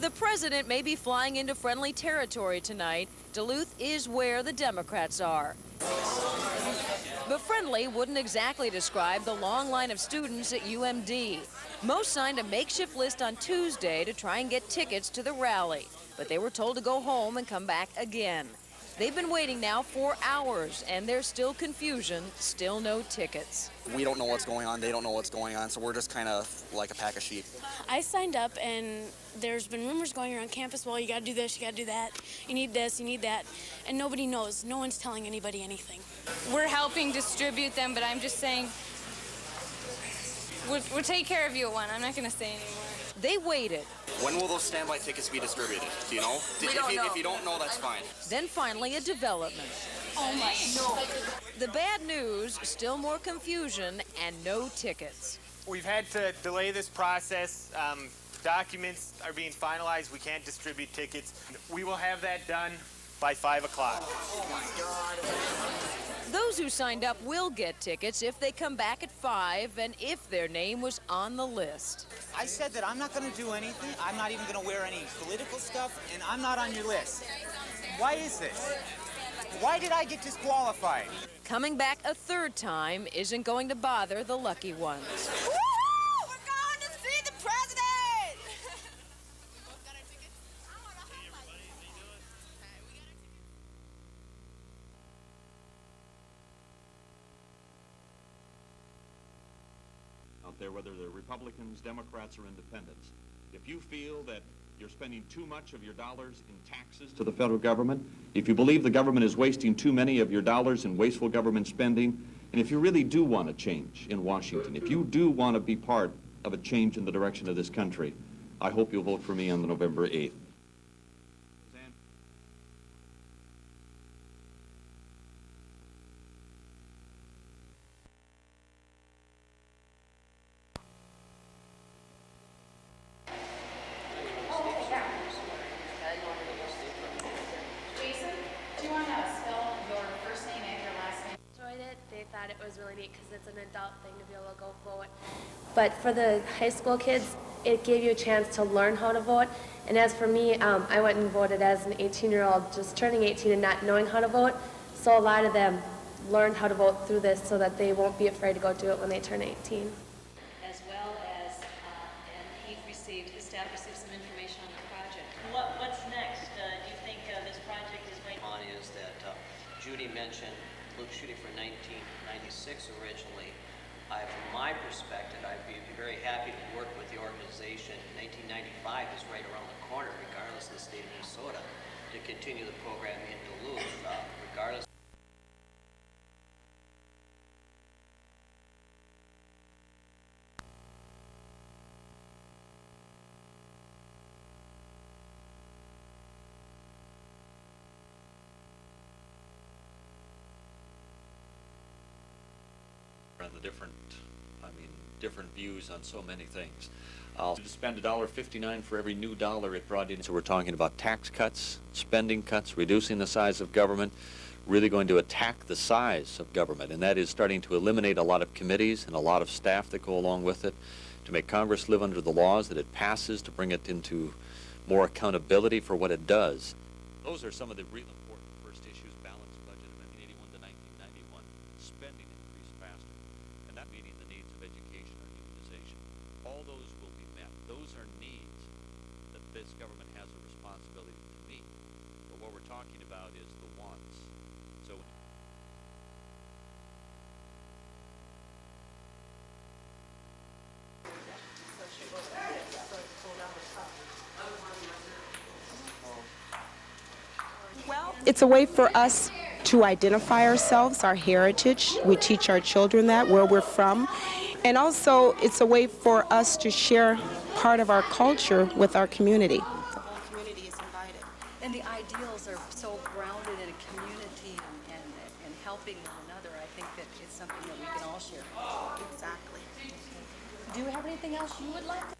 The president may be flying into friendly territory tonight. Duluth is where the Democrats are. But friendly wouldn't exactly describe the long line of students at UMD. Most signed a makeshift list on Tuesday to try and get tickets to the rally, but they were told to go home and come back again. They've been waiting now 4 hours, and there's still confusion, still no tickets. We don't know what's going on, they don't know what's going on, so we're just kind of like a pack of sheep. I signed up, and there's been rumors going around campus, well, you gotta do this, you gotta do that, you need this, you need that, and nobody knows. No one's telling anybody anything. We're helping distribute them, but I'm just saying, we'll take care of you at one. I'm not gonna say anymore. They waited. When will those standby tickets be distributed? Do you know? If you don't know, that's fine. Then finally a development. Oh my, no. The bad news, still more confusion and no tickets. We've had to delay this process. Documents are being finalized. We can't distribute tickets. We will have that done by 5 o'clock. Oh my God. Those who signed up will get tickets if they come back at 5 and if their name was on the list. I said that I'm not going to do anything. I'm not even going to wear any political stuff, and I'm not on your list. Why is this? Why did I get disqualified? Coming back a third time isn't going to bother the lucky ones. Woo-hoo! We're going to see the president! Out there, whether they're Republicans, Democrats, or independents, if you feel that you're spending too much of your dollars in taxes to the federal government, if you believe the government is wasting too many of your dollars in wasteful government spending, and if you really do want a change in Washington, if you do want to be part of a change in the direction of this country, I hope you'll vote for me on November 8th. They thought it was really neat because it's an adult thing to be able to go vote. But for the high school kids, it gave you a chance to learn how to vote. And as for me, I went and voted as an 18-year-old, just turning 18 and not knowing how to vote. So a lot of them learned how to vote through this so that they won't be afraid to go do it when they turn 18. As well as, and his staff received some information on the project. What's next? Do you think this project is going on is that Judy mentioned shooting for 1996 originally. From my perspective, I'd be very happy to work with the organization. 1995 is right around the corner, regardless of the state of Minnesota, to continue the program in Duluth, regardless. The different views on so many things. I'll spend $1.59 for every new dollar it brought in. So we're talking about tax cuts, spending cuts, reducing the size of government, really going to attack the size of government, and that is starting to eliminate a lot of committees and a lot of staff that go along with it, to make Congress live under the laws that it passes, to bring it into more accountability for what it does. Those are some of the real important first issues: balanced budget in 1981 to 1991, spending increased faster, and that meeting the needs of education or unionization. All those will be met. Those are needs that this government has a responsibility to meet. But what we're talking about is the wants. So it's a way for us to identify ourselves, our heritage. We teach our children that, where we're from. And also, it's a way for us to share part of our culture with our community. The whole community is invited. And the ideals are so grounded in a community and helping one another. I think that it's something that we can all share. Exactly. Do you have anything else you would like to?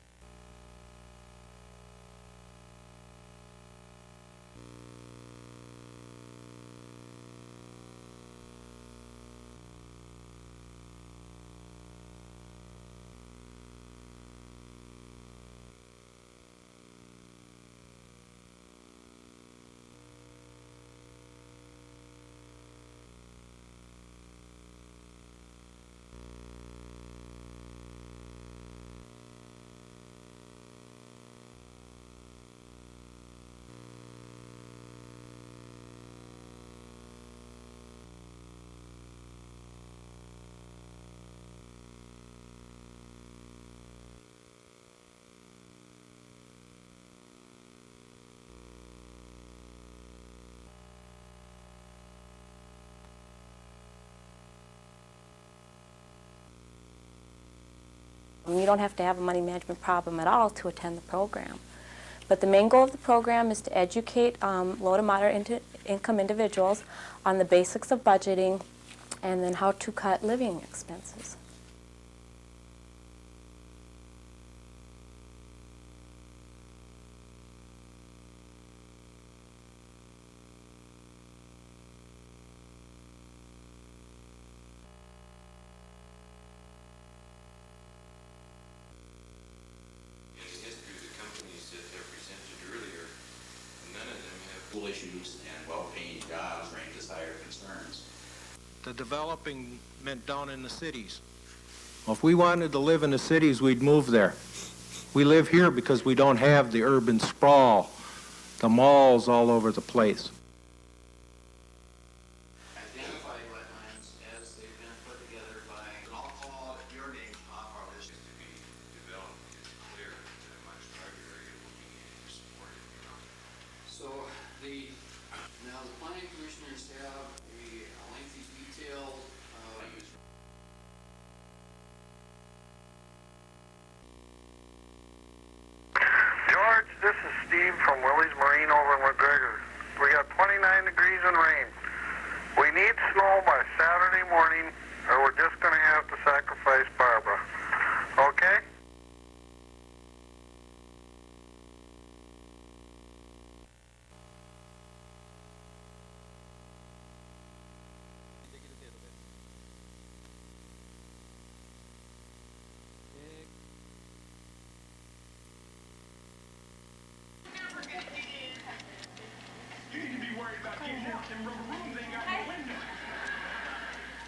You don't have to have a money management problem at all to attend the program. But the main goal of the program is to educate low to moderate income individuals on the basics of budgeting and then how to cut living expenses. Issues and well-paying jobs rank as higher concerns. The development down in the cities. Well, if we wanted to live in the cities, we'd move there. We live here because we don't have the urban sprawl, the malls all over the place. Identify wetlands as they've been put together by, and I'll call your name off our list to be developed. It's clear that a much larger area will be supported. So now the planning commissioners have a lengthy detailed George, this is Steve from Willie's Marine over in McGregor. We got 29 degrees and rain. We need snow by Saturday morning, or we're just going to have to sacrifice Barbara. Okay?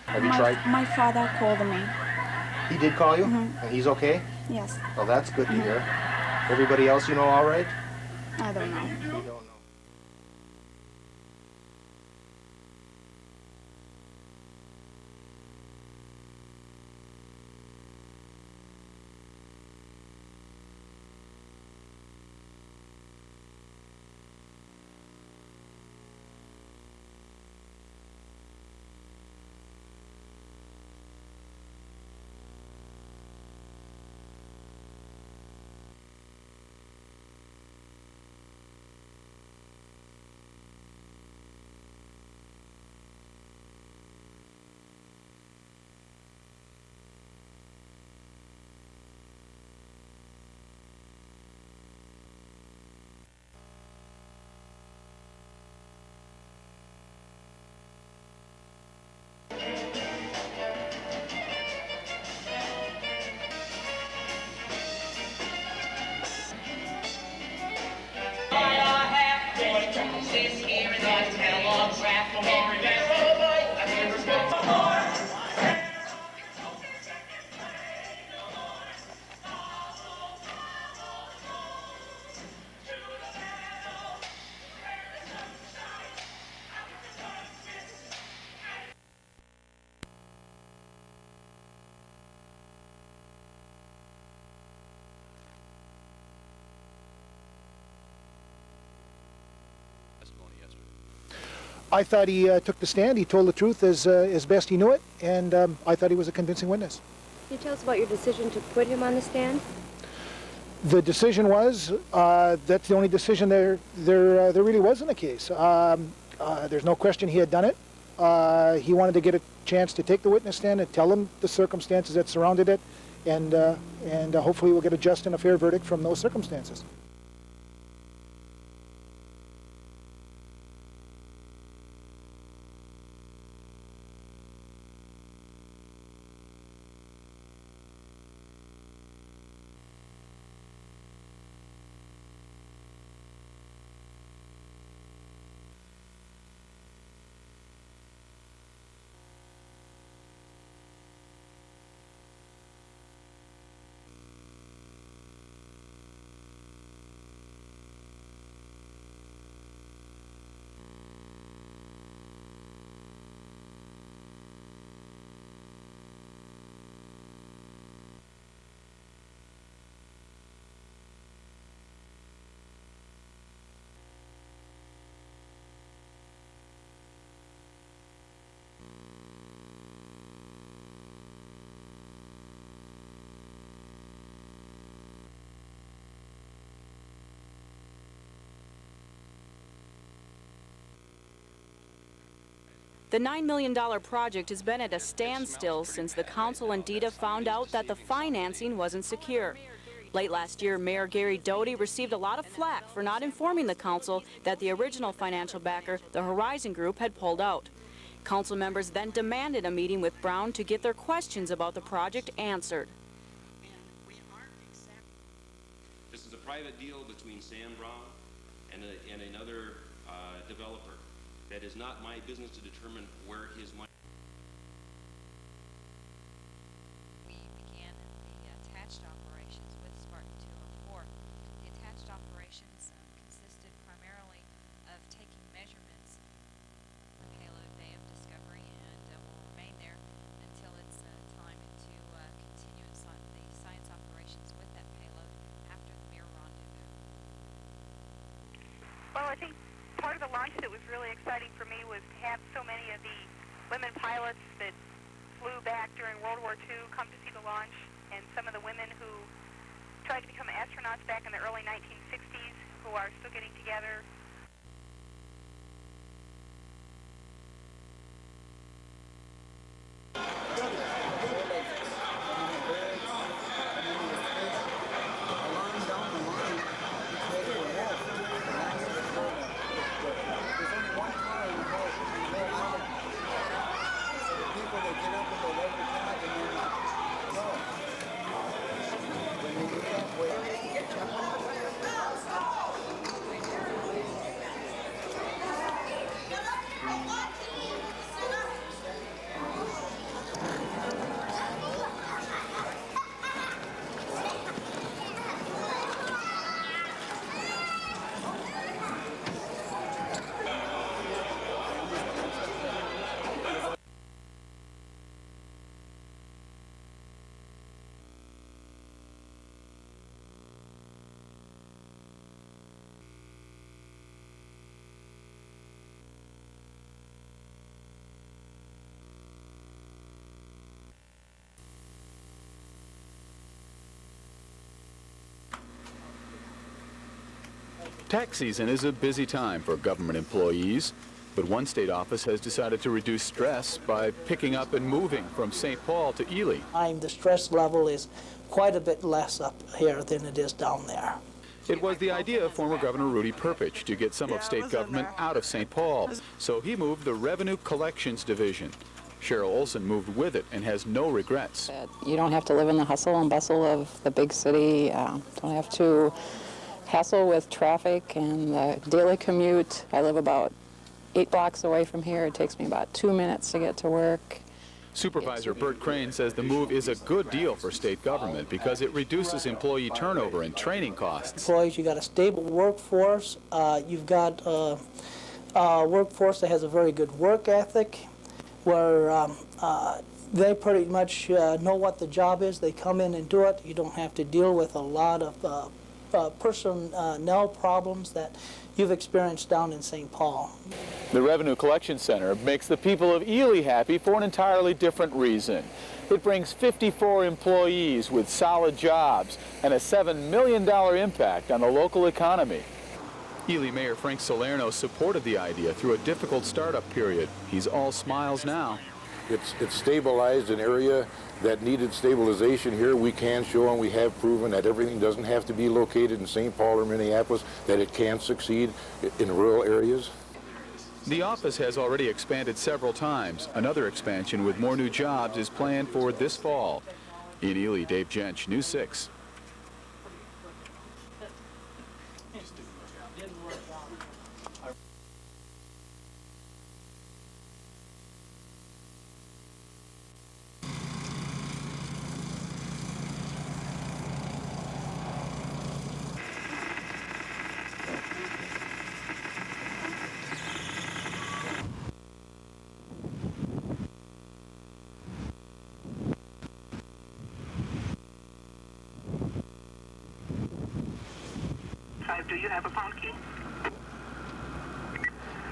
Have you tried? My father called me. He did call you? Mhm. And he's okay? Yes. Well, that's good to hear. Everybody else you know all right? I don't know. You don't know. I thought he took the stand. He told the truth as best he knew it, and I thought he was a convincing witness. Can you tell us about your decision to put him on the stand? The decision was that's the only decision there really was in the case. There's no question he had done it. He wanted to get a chance to take the witness stand and tell him the circumstances that surrounded it, and hopefully we'll get a just and a fair verdict from those circumstances. The $9 million project has been at a standstill since the council and DETA found out that the financing wasn't secure. Late last year, Mayor Gary Doty received a lot of flack for not informing the council that the original financial backer, the Horizon Group, had pulled out. Council members then demanded a meeting with Brown to get their questions about the project answered. This is a private deal between Sam Brown and another developer. That is not my business to determine where his money. We began the attached operations with Spartan 204. The attached operations consisted primarily of taking measurements of the payload bay of Discovery, and will remain there until it's time to continue the science operations with that payload after the Mir rendezvous. Well, I think part of the launch that was really exciting for me was to have so many of the women pilots that flew back during World War II come to see the launch, and some of the women who tried to become astronauts back in the early 1960s who are still getting together. Tax season is a busy time for government employees, but one state office has decided to reduce stress by picking up and moving from St. Paul to Ely. The stress level is quite a bit less up here than it is down there. It was the idea of former Governor Rudy Perpich to get some of state government out of St. Paul, so he moved the Revenue Collections Division. Cheryl Olson moved with it and has no regrets. You don't have to live in the hustle and bustle of the big city, don't have to hassle with traffic and the daily commute. I live about 8 blocks away from here. It takes me about 2 minutes to get to work. Supervisor Bert Crane says the move is a good deal for state government because it reduces employee turnover and training costs. Employees, you got a stable workforce. You've got a workforce that has a very good work ethic, where they pretty much know what the job is. They come in and do it. You don't have to deal with a lot of personnel problems that you've experienced down in St. Paul. The Revenue Collection Center makes the people of Ely happy for an entirely different reason. It brings 54 employees with solid jobs and a $7 million impact on the local economy. Ely Mayor Frank Salerno supported the idea through a difficult startup period. He's all smiles now. It's stabilized an area that needed stabilization here. We can show and we have proven that everything doesn't have to be located in St. Paul or Minneapolis, that it can succeed in rural areas. The office has already expanded several times. Another expansion with more new jobs is planned for this fall. In Ely, Dave Jench, News 6. Do you have a pound key?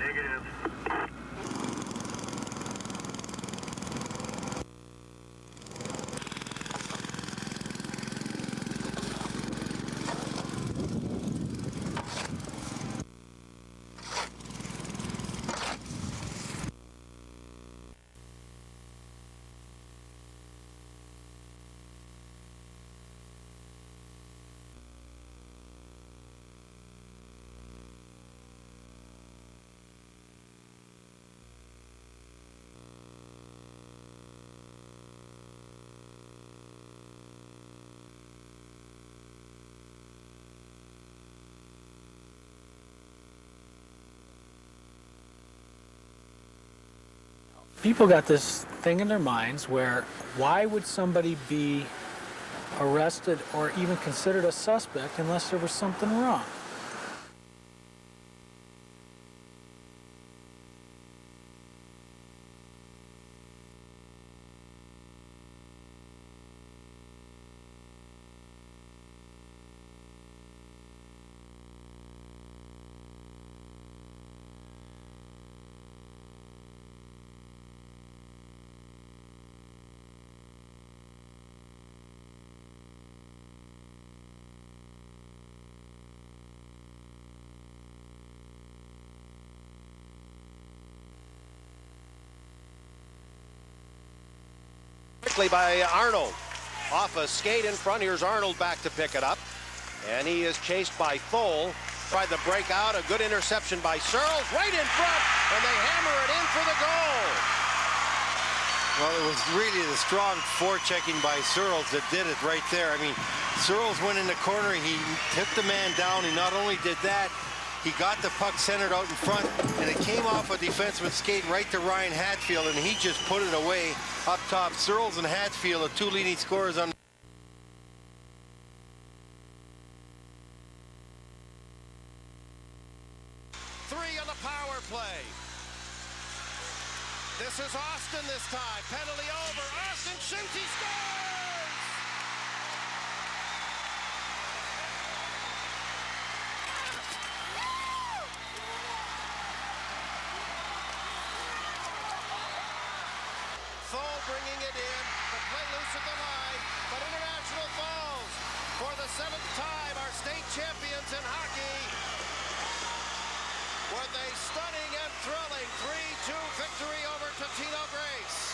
Negative. People got this thing in their minds where why would somebody be arrested or even considered a suspect unless there was something wrong? Quickly by Arnold. Off a skate in front. Here's Arnold back to pick it up. And he is chased by Thole. Tried to break out. A good interception by Searles. Right in front. And they hammer it in for the goal. Well, it was really the strong forechecking by Searles that did it right there. I mean, Searles went in the corner. He took the man down. He not only did that, he got the puck centered out in front, and it came off a defenseman's skate right to Ryan Hatfield, and he just put it away up top. Searles and Hatfield, the two leading scorers on. Three on the power play. This is Austin this time. Penalty over. Austin shoots. He scores! Thole bringing it in. The play loose at the line. But International Falls, for the 7th time, are state champions in hockey with a stunning and thrilling 3-2 victory over Totino Grace.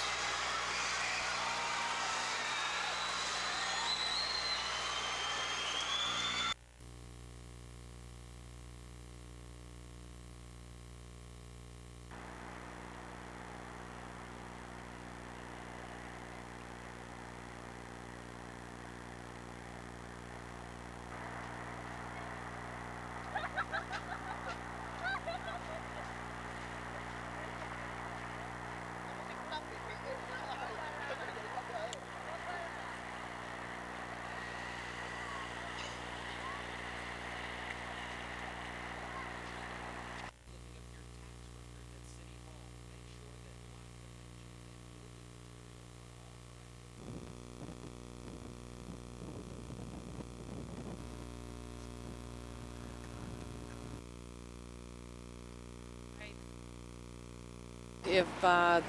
If the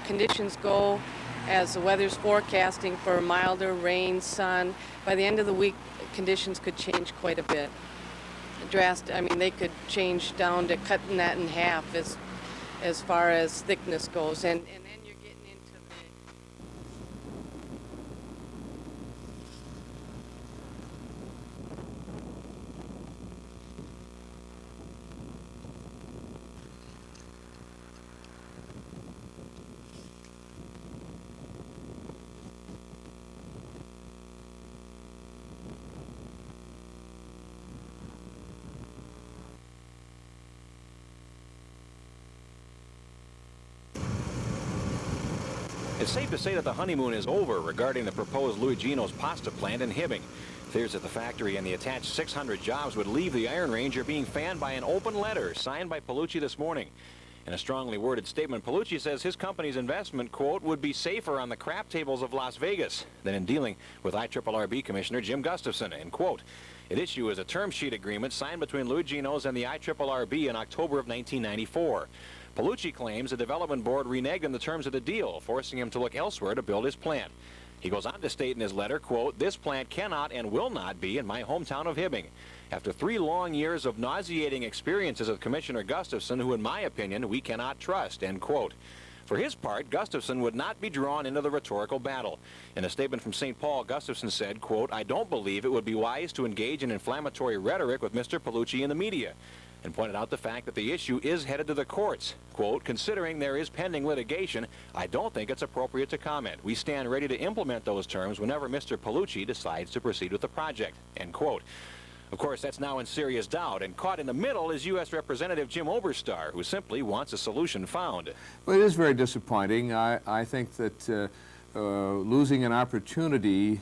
conditions go as the weather's forecasting for milder rain, sun, by the end of the week, conditions could change quite a bit. I mean, they could change down to cutting that in half as far as thickness goes. And then you're getting into the... It's safe to say that the honeymoon is over regarding the proposed Louis Gino's pasta plant in Hibbing. Fears that the factory and the attached 600 jobs would leave the Iron Range are being fanned by an open letter signed by Palucci this morning. In a strongly worded statement, Palucci says his company's investment, quote, would be safer on the crap tables of Las Vegas than in dealing with IRRB Commissioner Jim Gustafson, end quote. At issue is a term sheet agreement signed between Louis Gino's and the IRRB in October of 1994. Palucci claims the development board reneged on the terms of the deal, forcing him to look elsewhere to build his plant. He goes on to state in his letter, quote, this plant cannot and will not be in my hometown of Hibbing. After 3 long years of nauseating experiences with Commissioner Gustafson, who in my opinion we cannot trust, end quote. For his part, Gustafson would not be drawn into the rhetorical battle. In a statement from St. Paul, Gustafson said, quote, I don't believe it would be wise to engage in inflammatory rhetoric with Mr. Palucci in the media, and pointed out the fact that the issue is headed to the courts. Quote, considering there is pending litigation, I don't think it's appropriate to comment. We stand ready to implement those terms whenever Mr. Palucci decides to proceed with the project, end quote. Of course, that's now in serious doubt, and caught in the middle is U.S. Representative Jim Oberstar, who simply wants a solution found. Well, it is very disappointing. I think that losing an opportunity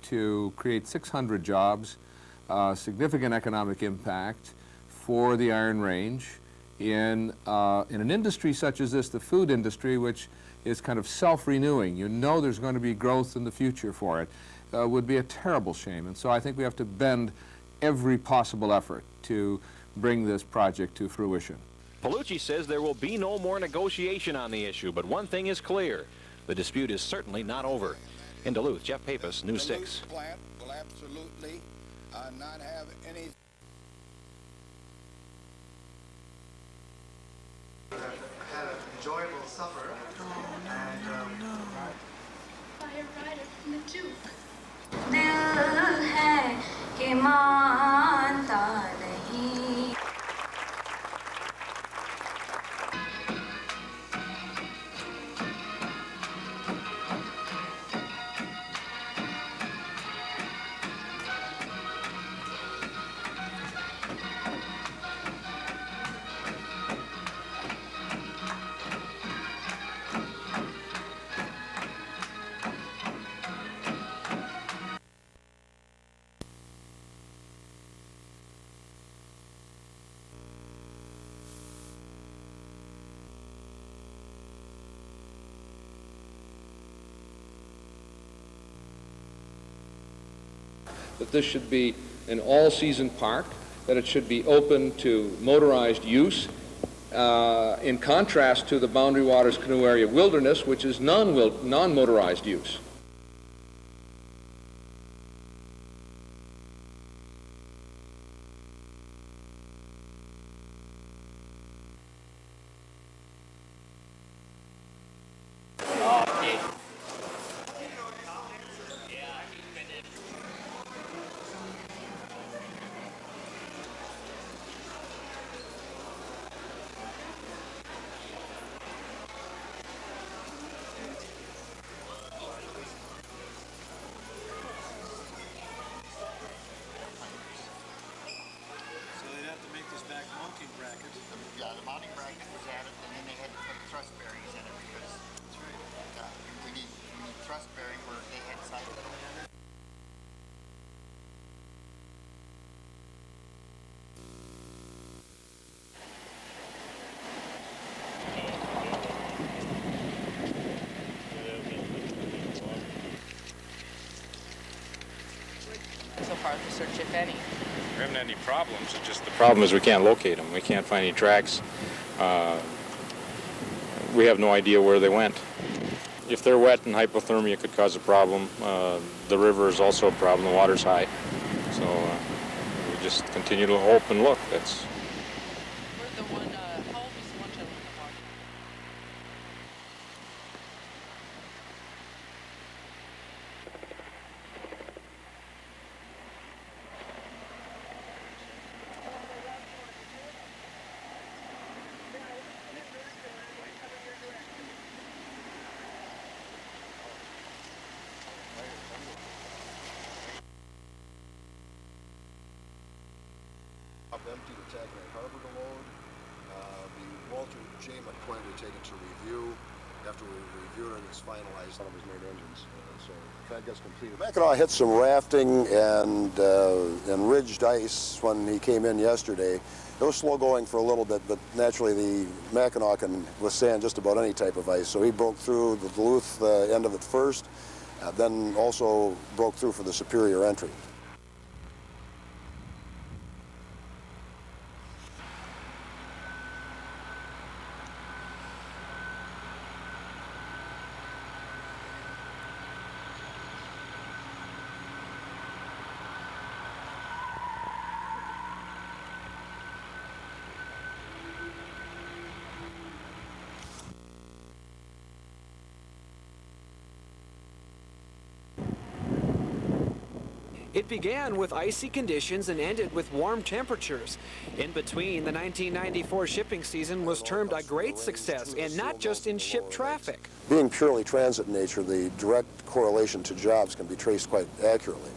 to create 600 jobs, significant economic impact for the Iron Range in an industry such as this, the food industry, which is kind of self-renewing. You know there's going to be growth in the future for it, would be a terrible shame. And so I think we have to bend every possible effort to bring this project to fruition. Palucci says there will be no more negotiation on the issue, but one thing is clear. The dispute is certainly not over. In Duluth, Jeff Pappas, News 6. The plant will absolutely not have any... Had an enjoyable supper. Fire rider from the Duke. दिल है कि मानता नहीं. That this should be an all-season park, that it should be open to motorized use, in contrast to the Boundary Waters Canoe Area Wilderness, which is non-motorized use. Yeah, the mounting bracket was added, and then they had to put thrust bearings in it because we need thrust bearing where they had side middle. So far the search, if any? We haven't had any problems. It's just the problem is we can't locate them. We can't find any tracks. We have no idea where they went. If they're wet and hypothermia could cause a problem. The river is also a problem. The water's high. So we just continue to hope and look. That's. Where's the one, how old is the one gentleman in the water? Empty to Taconite Harbor to load. The Walter J. McQuinn to take it to review. After we review it and it's finalized, some of his main engines. So that gets completed. Mackinac hit some rafting and ridged ice when he came in yesterday. It was slow going for a little bit, but naturally the Mackinac can withstand just about any type of ice. So he broke through the Duluth end of it first, then also broke through for the Superior entry. It began with icy conditions and ended with warm temperatures. In between, the 1994 shipping season was termed a great success, and not just in ship traffic. Being purely transit in nature, the direct correlation to jobs can be traced quite accurately.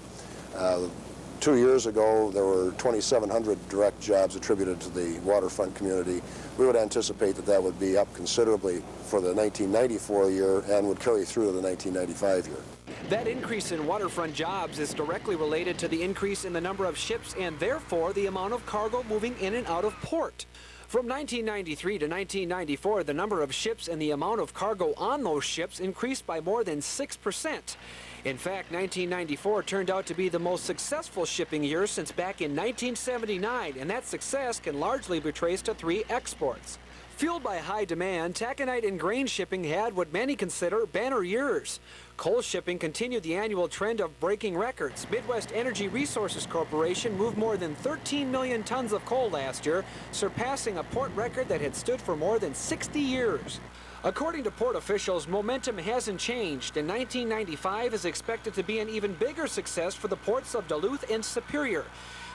2 years ago, there were 2,700 direct jobs attributed to the waterfront community. We would anticipate that that would be up considerably for the 1994 year and would carry through to the 1995 year. That increase in waterfront jobs is directly related to the increase in the number of ships and therefore the amount of cargo moving in and out of port. From 1993 to 1994, the number of ships and the amount of cargo on those ships increased by more than 6%. In fact, 1994 turned out to be the most successful shipping year since back in 1979, and that success can largely be traced to 3 exports. Fueled by high demand, taconite and grain shipping had what many consider banner years. Coal shipping continued the annual trend of breaking records. Midwest Energy Resources Corporation moved more than 13 million tons of coal last year, surpassing a port record that had stood for more than 60 years. According to port officials, momentum hasn't changed, and 1995 is expected to be an even bigger success for the ports of Duluth and Superior.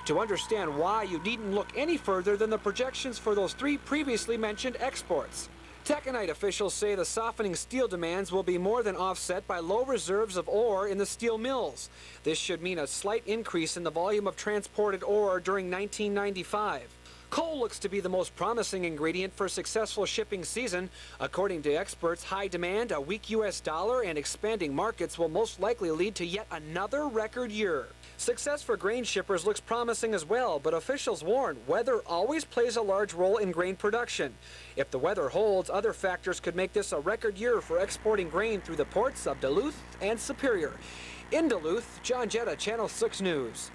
To understand why, you needn't look any further than the projections for those 3 previously mentioned exports. Taconite officials say the softening steel demands will be more than offset by low reserves of ore in the steel mills. This should mean a slight increase in the volume of transported ore during 1995. Coal looks to be the most promising ingredient for a successful shipping season. According to experts, high demand, a weak U.S. dollar, and expanding markets will most likely lead to yet another record year. Success for grain shippers looks promising as well, but officials warn weather always plays a large role in grain production. If the weather holds, other factors could make this a record year for exporting grain through the ports of Duluth and Superior. In Duluth, John Jetta, Channel 6 News.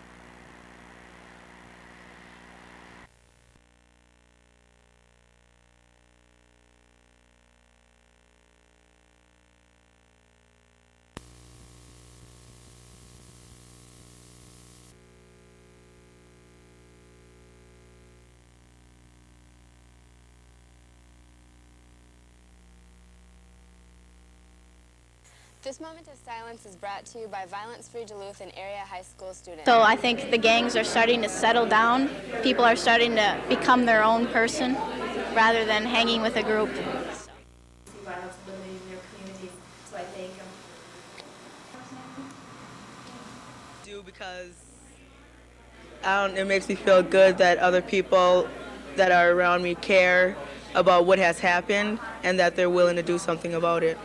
This moment of silence is brought to you by Violence Free Duluth and area high school students. So I think the gangs are starting to settle down. People are starting to become their own person rather than hanging with a group. Violence eliminating their communities, so I thank them. Because it makes me feel good that other people that are around me care about what has happened and that they're willing to do something about it.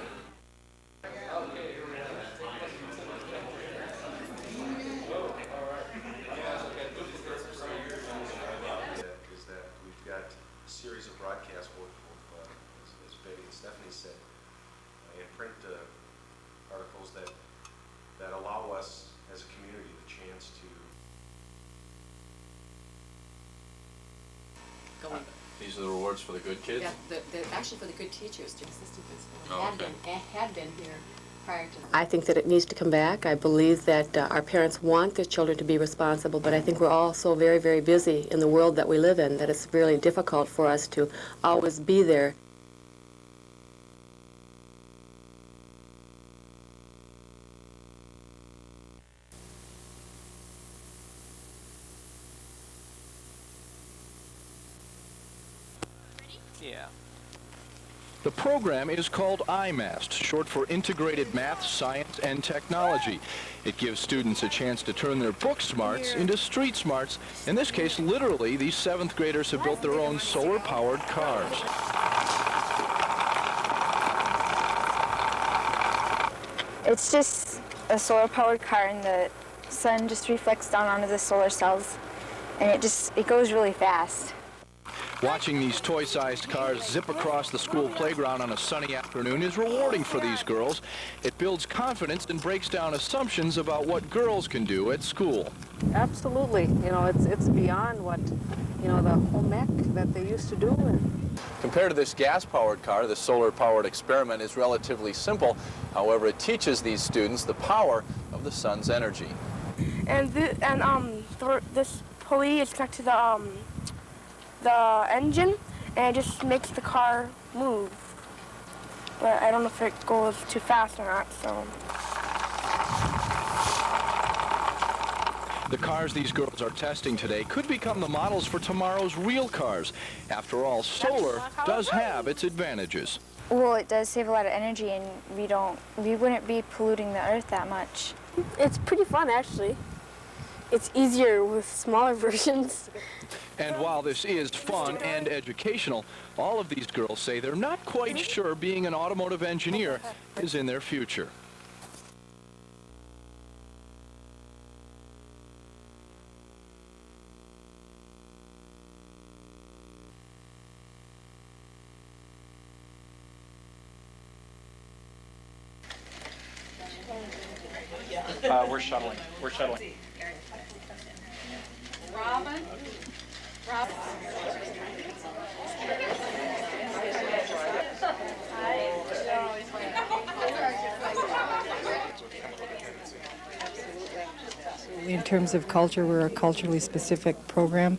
Articles that allow us as a community the chance to These are the rewards for the good kids? Yeah, actually for the good teachers, the assistant principal. Oh, had been here prior to that. I think that it needs to come back. I believe that our parents want their children to be responsible, but I think we're all so very, very busy in the world that we live in that it's really difficult for us to always be there. Yeah. The program is called IMAST, short for Integrated Math, Science, and Technology. It gives students a chance to turn their book smarts into street smarts. In this case, literally, these 7th graders have built their own solar-powered cars. It's just a solar-powered car, and the sun just reflects down onto the solar cells, and it goes really fast. Watching these toy-sized cars zip across the school playground on a sunny afternoon is rewarding for these girls. It builds confidence and breaks down assumptions about what girls can do at school. Absolutely. You know, it's beyond what, the home ec that they used to do. Compared to this gas-powered car, the solar-powered experiment is relatively simple. However, it teaches these students the power of the sun's energy. And this pulley is connected to the engine, and it just makes the car move. But I don't know if it goes too fast or not, so. The cars these girls are testing today could become the models for tomorrow's real cars. After all, solar does have its advantages. Well, it does save a lot of energy, and we wouldn't be polluting the earth that much. It's pretty fun, actually. it's easier with smaller versions. And while this is fun and educational, all of these girls say they're not quite sure being an automotive engineer is in their future. We're shuttling. We're shuttling. Robin? Robin? In terms of culture, we're a culturally specific program,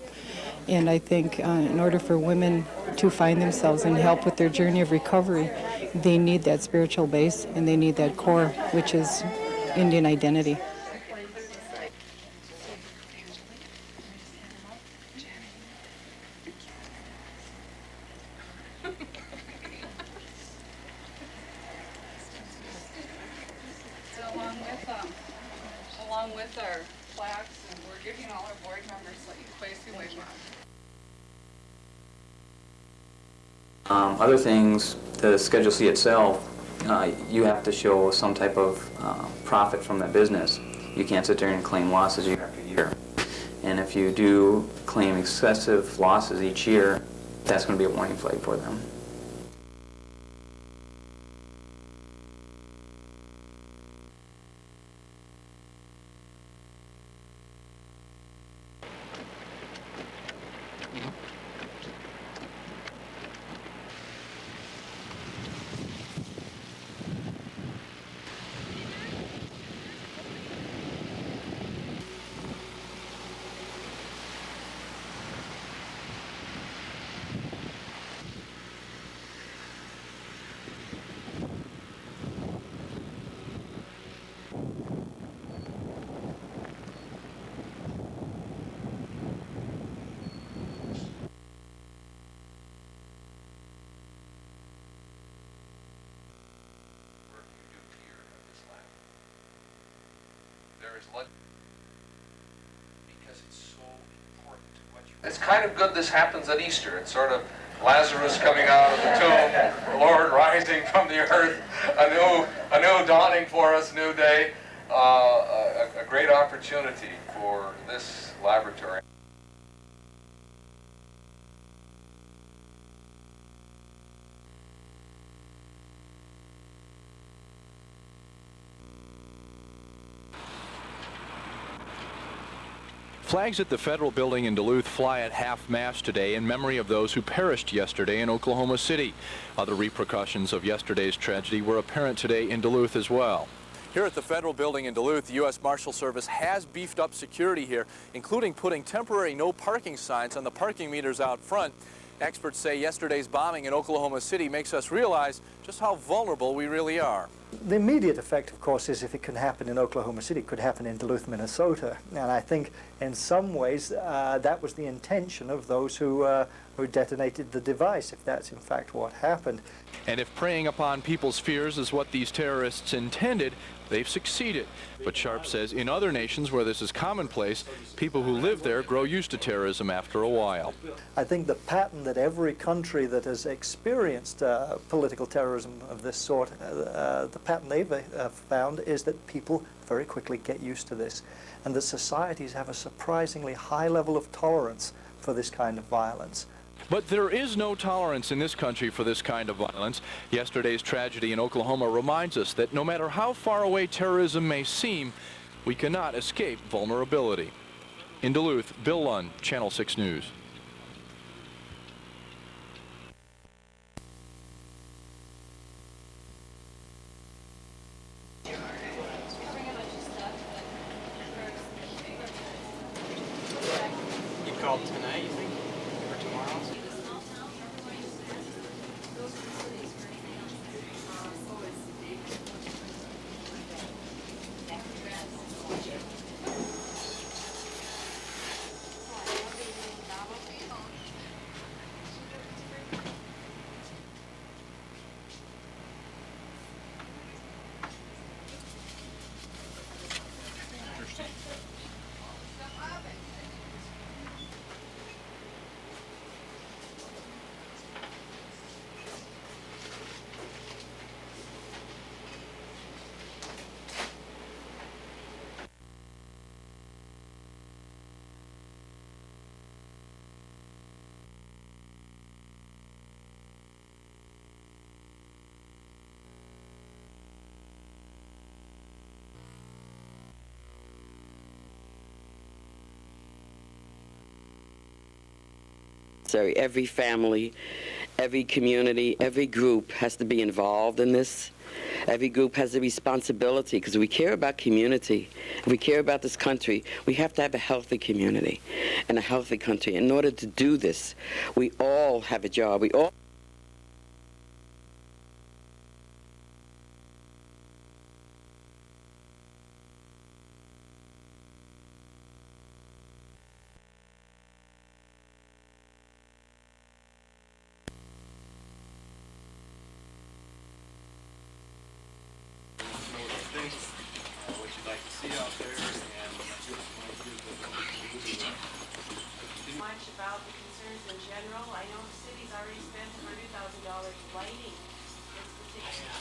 and I think in order for women to find themselves and help with their journey of recovery, they need that spiritual base and they need that core, which is Indian identity. So along with our plaques, and we're giving all our board members like Kwesi Wigwam. Other things, the Schedule C itself, you have to show some type of profit from that business. You can't sit there and claim losses year after year. And if you do claim excessive losses each year, that's going to be a warning flag for them. Because it's so important. It's kind of good this happens at Easter. It's sort of Lazarus coming out of the tomb, the Lord rising from the earth, a new dawning for us, new day, a great opportunity for this laboratory. Flags at the federal building in Duluth fly at half-mast today in memory of those who perished yesterday in Oklahoma City. Other repercussions of yesterday's tragedy were apparent today in Duluth as well. Here at the federal building in Duluth, the U.S. Marshal Service has beefed up security here, including putting temporary no parking signs on the parking meters out front. Experts say yesterday's bombing in Oklahoma City makes us realize just how vulnerable we really are. The immediate effect, of course, is if it can happen in Oklahoma City, it could happen in Duluth, Minnesota. And I think in some ways that was the intention of those who detonated the device, if that's in fact what happened. And if preying upon people's fears is what these terrorists intended, they've succeeded. But Sharp says in other nations where this is commonplace, people who live there grow used to terrorism after a while. I think the pattern that every country that has experienced political terrorism of this sort, the pattern they've found is that people very quickly get used to this, and that societies have a surprisingly high level of tolerance for this kind of violence. But there is no tolerance in this country for this kind of violence. Yesterday's tragedy in Oklahoma reminds us that no matter how far away terrorism may seem, we cannot escape vulnerability. In Duluth, Bill Lund, Channel 6 News. You called tonight, you think? Or tomorrow? Every family, every community, every group has to be involved in this. Every group has a responsibility because we care about community. If we care about this country, we have to have a healthy community and a healthy country. In order to do this, we all have a job. We all what you'd like to see out there, and Much about the concerns in general. I know the city's already spent $100,000 lighting its particular.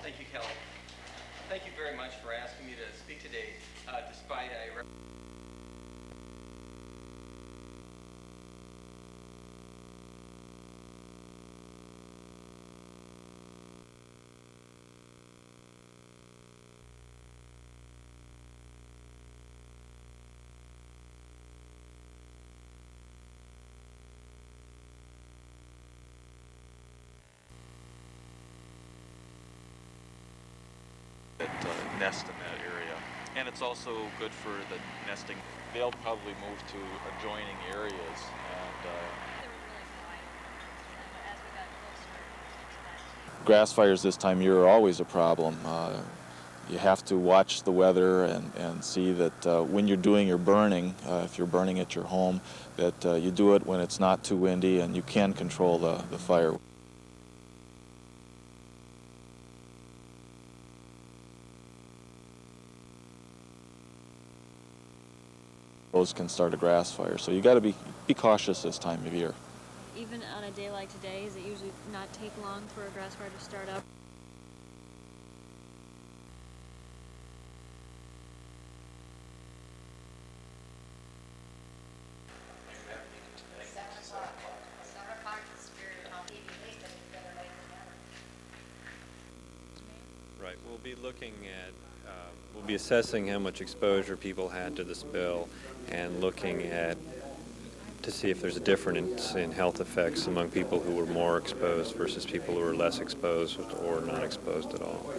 Thank you, Kelly. Thank you very much for asking me to speak today, despite I... nest in that area, and it's also good for the nesting. They'll probably move to adjoining areas, and grass fires this time of year are always a problem. You have to watch the weather and see that when you're doing your burning, if you're burning at your home, that you do it when it's not too windy and you can control the fire. Those can start a grass fire, so you got to be cautious this time of year. Even on a day like today, is it usually not take long for a grass fire to start up? Right, we'll be looking at, we'll be assessing how much exposure people had to the spill and looking at to see if there's a difference in health effects among people who were more exposed versus people who were less exposed or not exposed at all.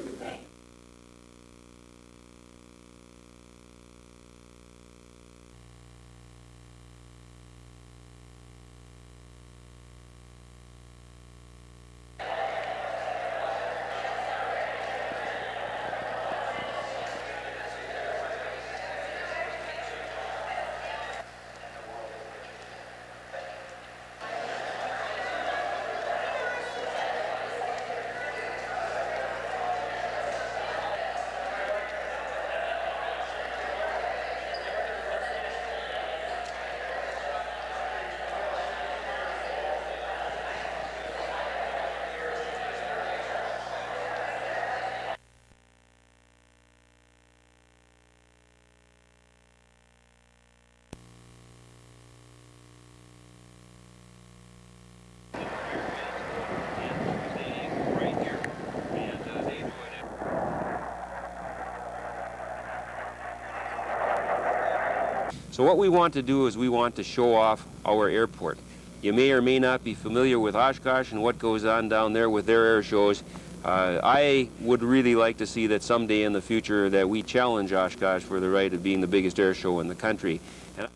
So what we want to do is we want to show off our airport. You may or may not be familiar with Oshkosh and what goes on down there with their air shows. I would really like to see that someday in the future that we challenge Oshkosh for the right of being the biggest air show in the country. And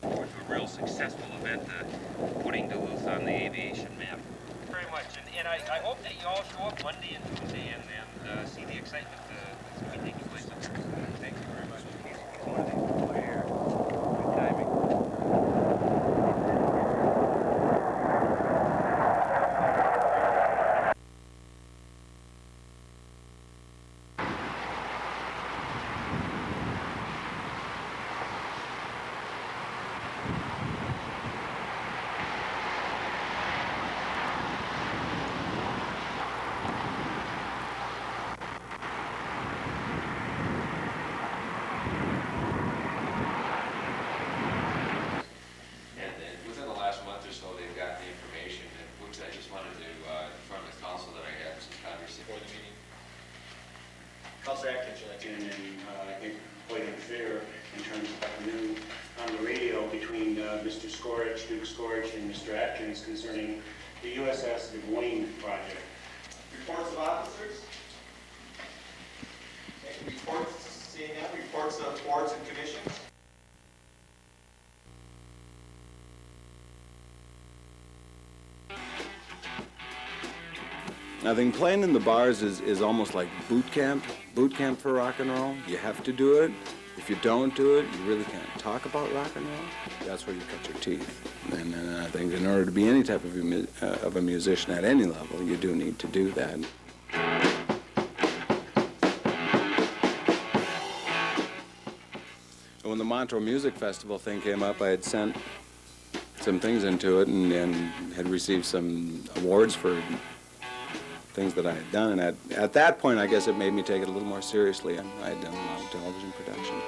a real successful event, putting Duluth on the aviation map. Very much, and I hope that you all show up Monday and Tuesday and see the excitement that's going to be taking place up there. Thank you very much. I think quite unfair in terms of the new on the radio between Mr. Scorich, Duke Scorich, and Mr. Atkins concerning the USS Wayne project. Reports of officers? Any reports, seeing that? Reports of boards and commissions? I think playing in the bars is almost like boot camp for rock and roll. You have to do it. If you don't do it, you really can't talk about rock and roll. That's where you cut your teeth. And I think in order to be any type of a musician at any level, you do need to do that. When the Montreux Music Festival thing came up, I had sent some things into it and had received some awards for things that I had done, and at that point, I guess it made me take it a little more seriously. And I had done a lot of television production,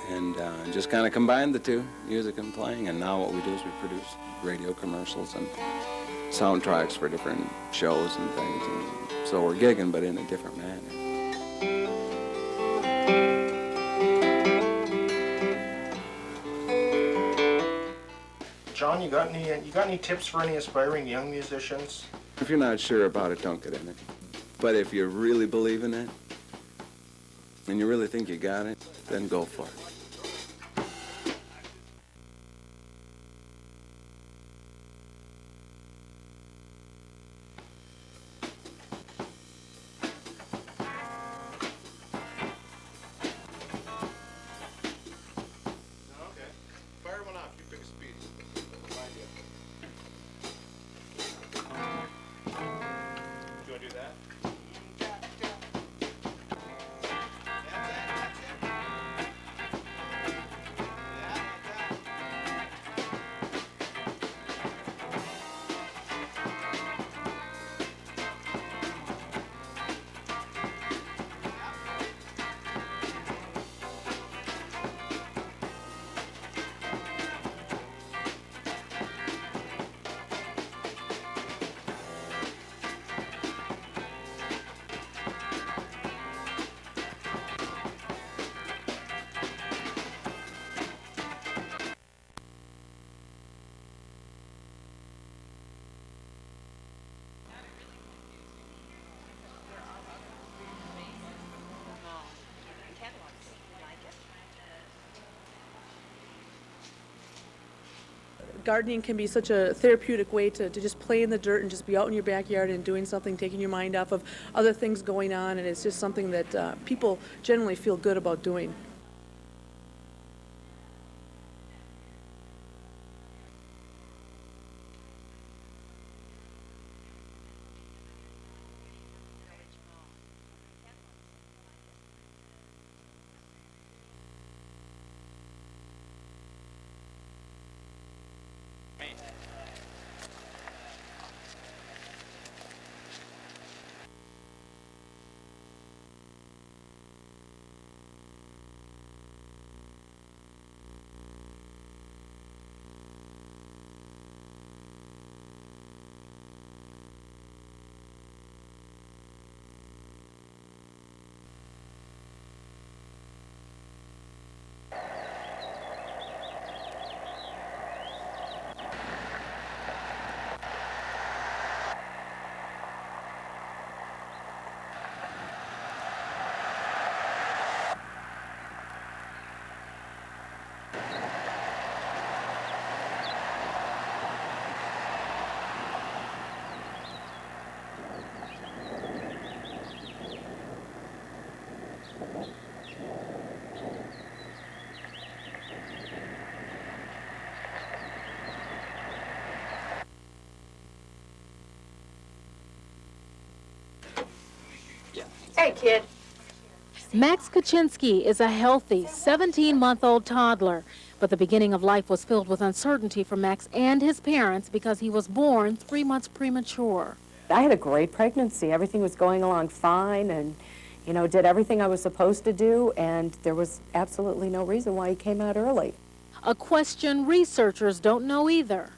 and just kind of combined the two, music and playing. And now what we do is we produce radio commercials and soundtracks for different shows and things. And so we're gigging, but in a different manner. John, you got any tips for any aspiring young musicians? If you're not sure about it, don't get in it. But if you really believe in it, and you really think you got it, then go for it. Gardening can be such a therapeutic way to just play in the dirt and just be out in your backyard and doing something, taking your mind off of other things going on, and it's just something that people generally feel good about doing. Hey, kid. Max Kaczynski is a healthy 17-month-old toddler, but the beginning of life was filled with uncertainty for Max and his parents because he was born 3 months premature. I had a great pregnancy. Everything was going along fine and, you know, did everything I was supposed to do, and there was absolutely no reason why he came out early. A question researchers don't know either.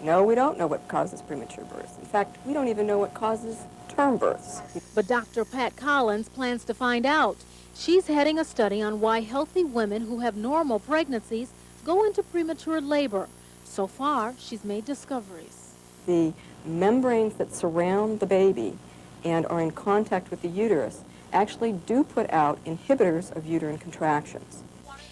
No, we don't know what causes premature births. In fact, we don't even know what causes term births. But Dr. Pat Collins plans to find out. She's heading a study on why healthy women who have normal pregnancies go into premature labor. So far, she's made discoveries. The membranes that surround the baby and are in contact with the uterus actually do put out inhibitors of uterine contractions.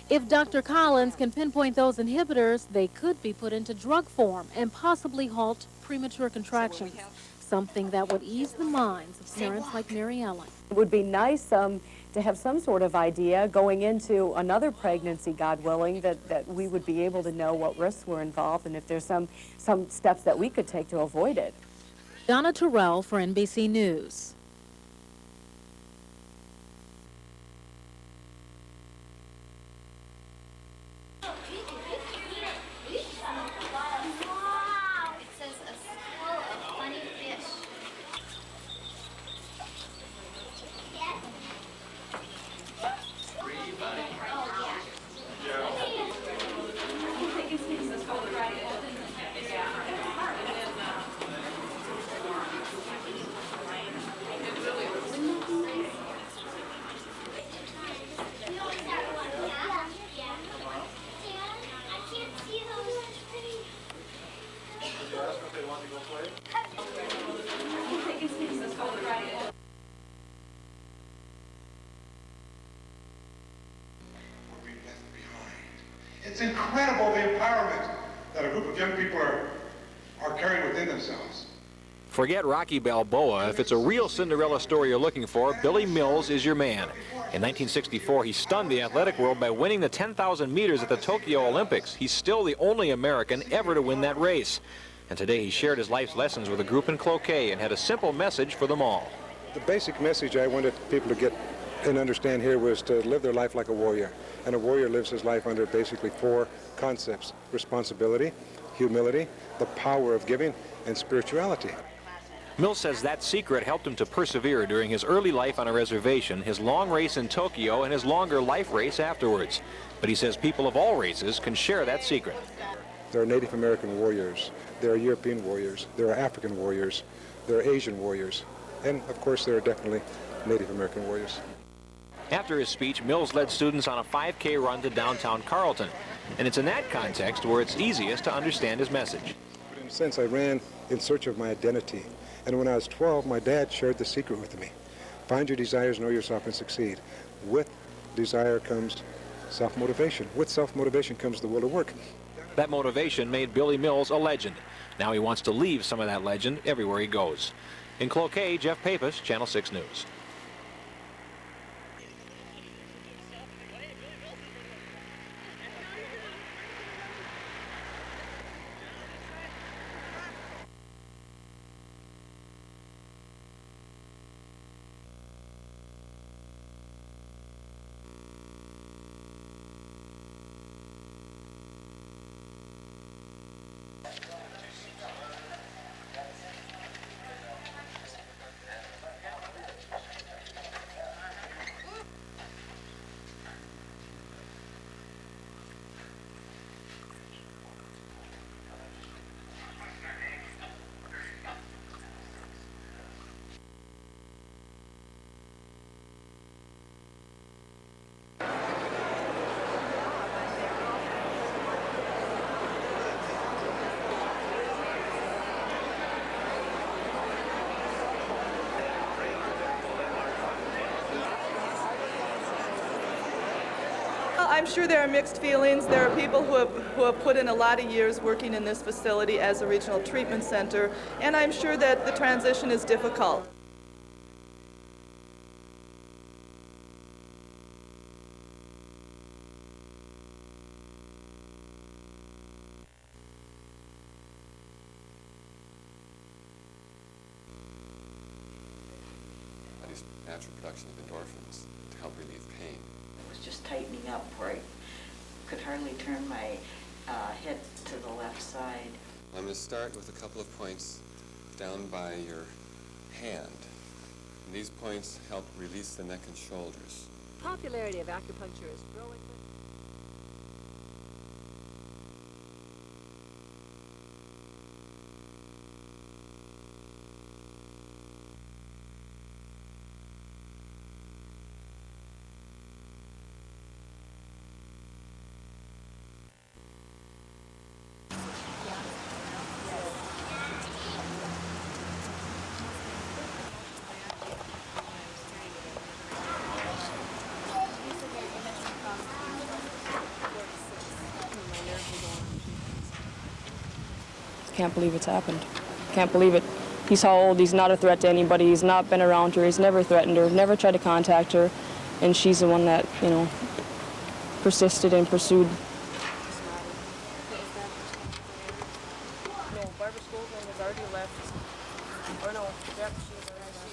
If Dr. Collins can pinpoint those inhibitors, they could be put into drug form and possibly halt premature contractions, something that would ease the minds of parents like Mary Ellen. It would be nice to have some sort of idea going into another pregnancy, God willing, that we would be able to know what risks were involved and if there's some steps that we could take to avoid it. Donna Terrell for NBC News. It's incredible the empowerment that a group of young people are carrying within themselves. Forget Rocky Balboa. If it's a real Cinderella story you're looking for, Billy Mills is your man. In 1964, he stunned the athletic world by winning the 10,000 meters at the Tokyo Olympics. He's still the only American ever to win that race. And today he shared his life's lessons with a group in Cloquet and had a simple message for them all. The basic message I wanted people to get and understand here was to live their life like a warrior. And a warrior lives his life under basically 4 concepts: responsibility, humility, the power of giving, and spirituality. Mills says that secret helped him to persevere during his early life on a reservation, his long race in Tokyo, and his longer life race afterwards. But he says people of all races can share that secret. There are Native American warriors, there are European warriors, there are African warriors, there are Asian warriors, and of course there are definitely Native American warriors. After his speech, Mills led students on a 5K run to downtown Carlton. And it's in that context where it's easiest to understand his message. In a sense, I ran in search of my identity. And when I was 12, my dad shared the secret with me. Find your desires, know yourself, and succeed. With desire comes self-motivation. With self-motivation comes the will to work. That motivation made Billy Mills a legend. Now he wants to leave some of that legend everywhere he goes. In Cloquet, Jeff Pappas, Channel 6 News. I'm sure there are mixed feelings. There are people who have put in a lot of years working in this facility as a regional treatment center, and I'm sure that the transition is difficult. body's natural production of endorphins to help relieve pain. It was just tightening up where I could hardly turn my head to the left side. I'm going to start with a couple of points down by your hand. And these points help release the neck and shoulders. Popularity of acupuncture is growing. Can't believe it's happened. Can't believe it. He's how old? He's not a threat to anybody. He's not been around her. He's never threatened her, never tried to contact her. And she's the one that, you know, persisted and pursued. No, Barbara Schoolman has already left. Or no, yep, she's already left.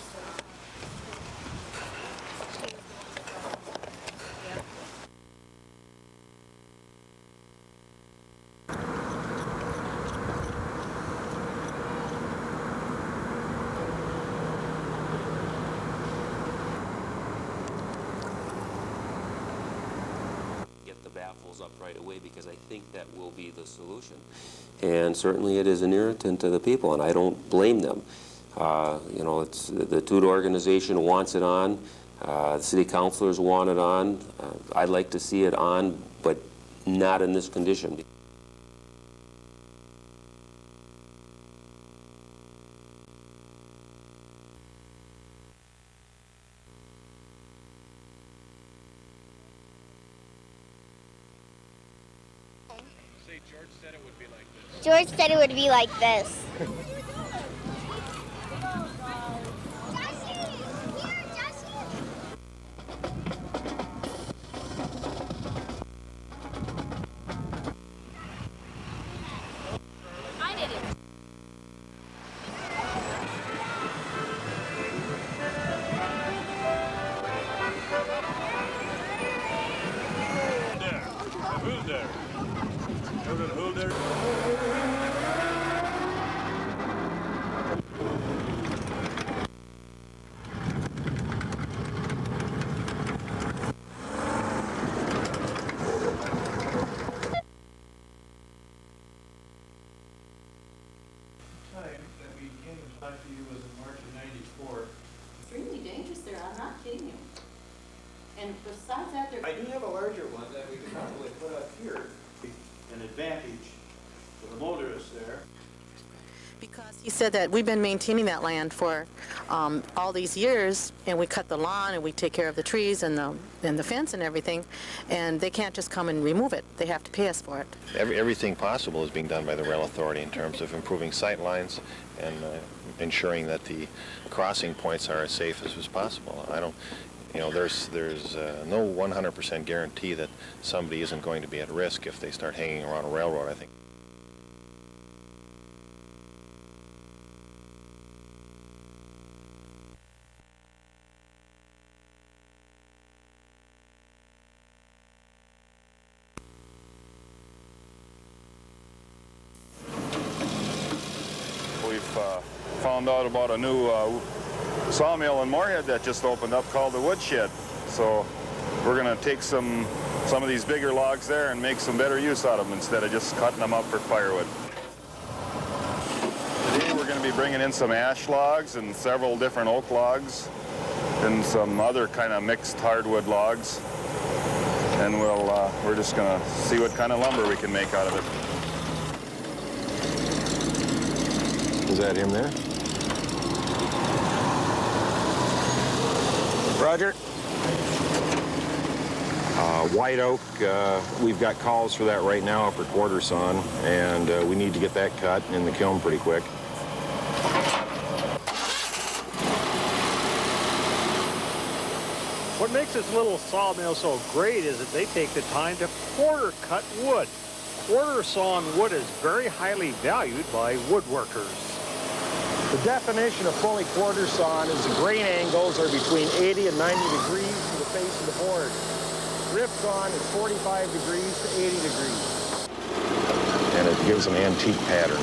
Get the baffles up right away, because I think that will be the solution. And certainly it is an irritant to the people, and I don't blame them. You know, it's the Toot organization wants it on. The city councilors want it on. I'd like to see it on, but not in this condition. George said it would be like this. I did it. Who's there? Who's there? Extremely dangerous there, I'm not kidding you. And besides that, I do have a larger one that we could probably put up here. An advantage for the motorists there. Because he said that we've been maintaining that land for all these years, and we cut the lawn and we take care of the trees and the fence and everything, and they can't just come and remove it. They have to pay us for it. Everything possible is being done by the rail authority in terms of improving sight lines and ensuring that the crossing points are as safe as possible. I don't, you know, there's no 100% guarantee that somebody isn't going to be at risk if they start hanging around a railroad, I think. Found out about a new sawmill in Moorhead that just opened up called the Woodshed. So we're going to take some of these bigger logs there and make some better use out of them instead of just cutting them up for firewood. Today we're going to be bringing in some ash logs and several different oak logs and some other kind of mixed hardwood logs. And we're just going to see what kind of lumber we can make out of it. Is that him there? Roger. White oak, we've got calls for that right now for quarter sawn, and we need to get that cut in the kiln pretty quick. What makes this little sawmill so great is that they take the time to quarter cut wood. Quarter sawn wood is very highly valued by woodworkers. The definition of fully quarter sawn is the grain angles are between 80 and 90 degrees to the face of the board. Rip sawn is 45 degrees to 80 degrees. And it gives an antique pattern.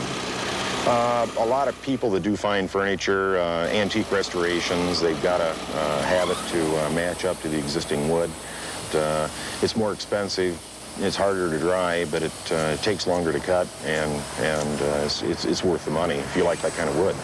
A lot of people that do fine furniture, antique restorations, they've got to have it to match up to the existing wood. It's more expensive, it's harder to dry, but it takes longer to cut, and it's worth the money if you like that kind of wood.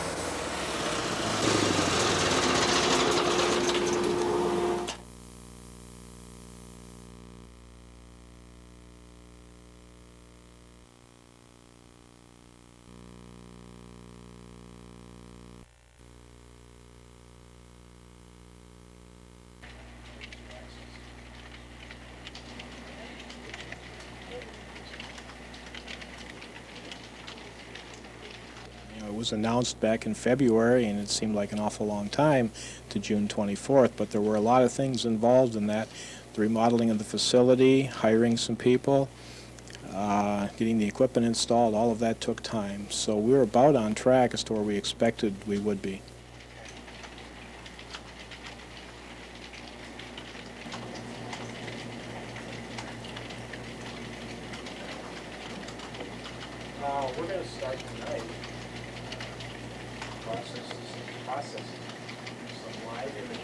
It was announced back in February, and it seemed like an awful long time to June 24th, but there were a lot of things involved in that. The remodeling of the facility, hiring some people, getting the equipment installed, all of that took time. So we were about on track as to where we expected we would be. We're going to start tonight. Process some live images.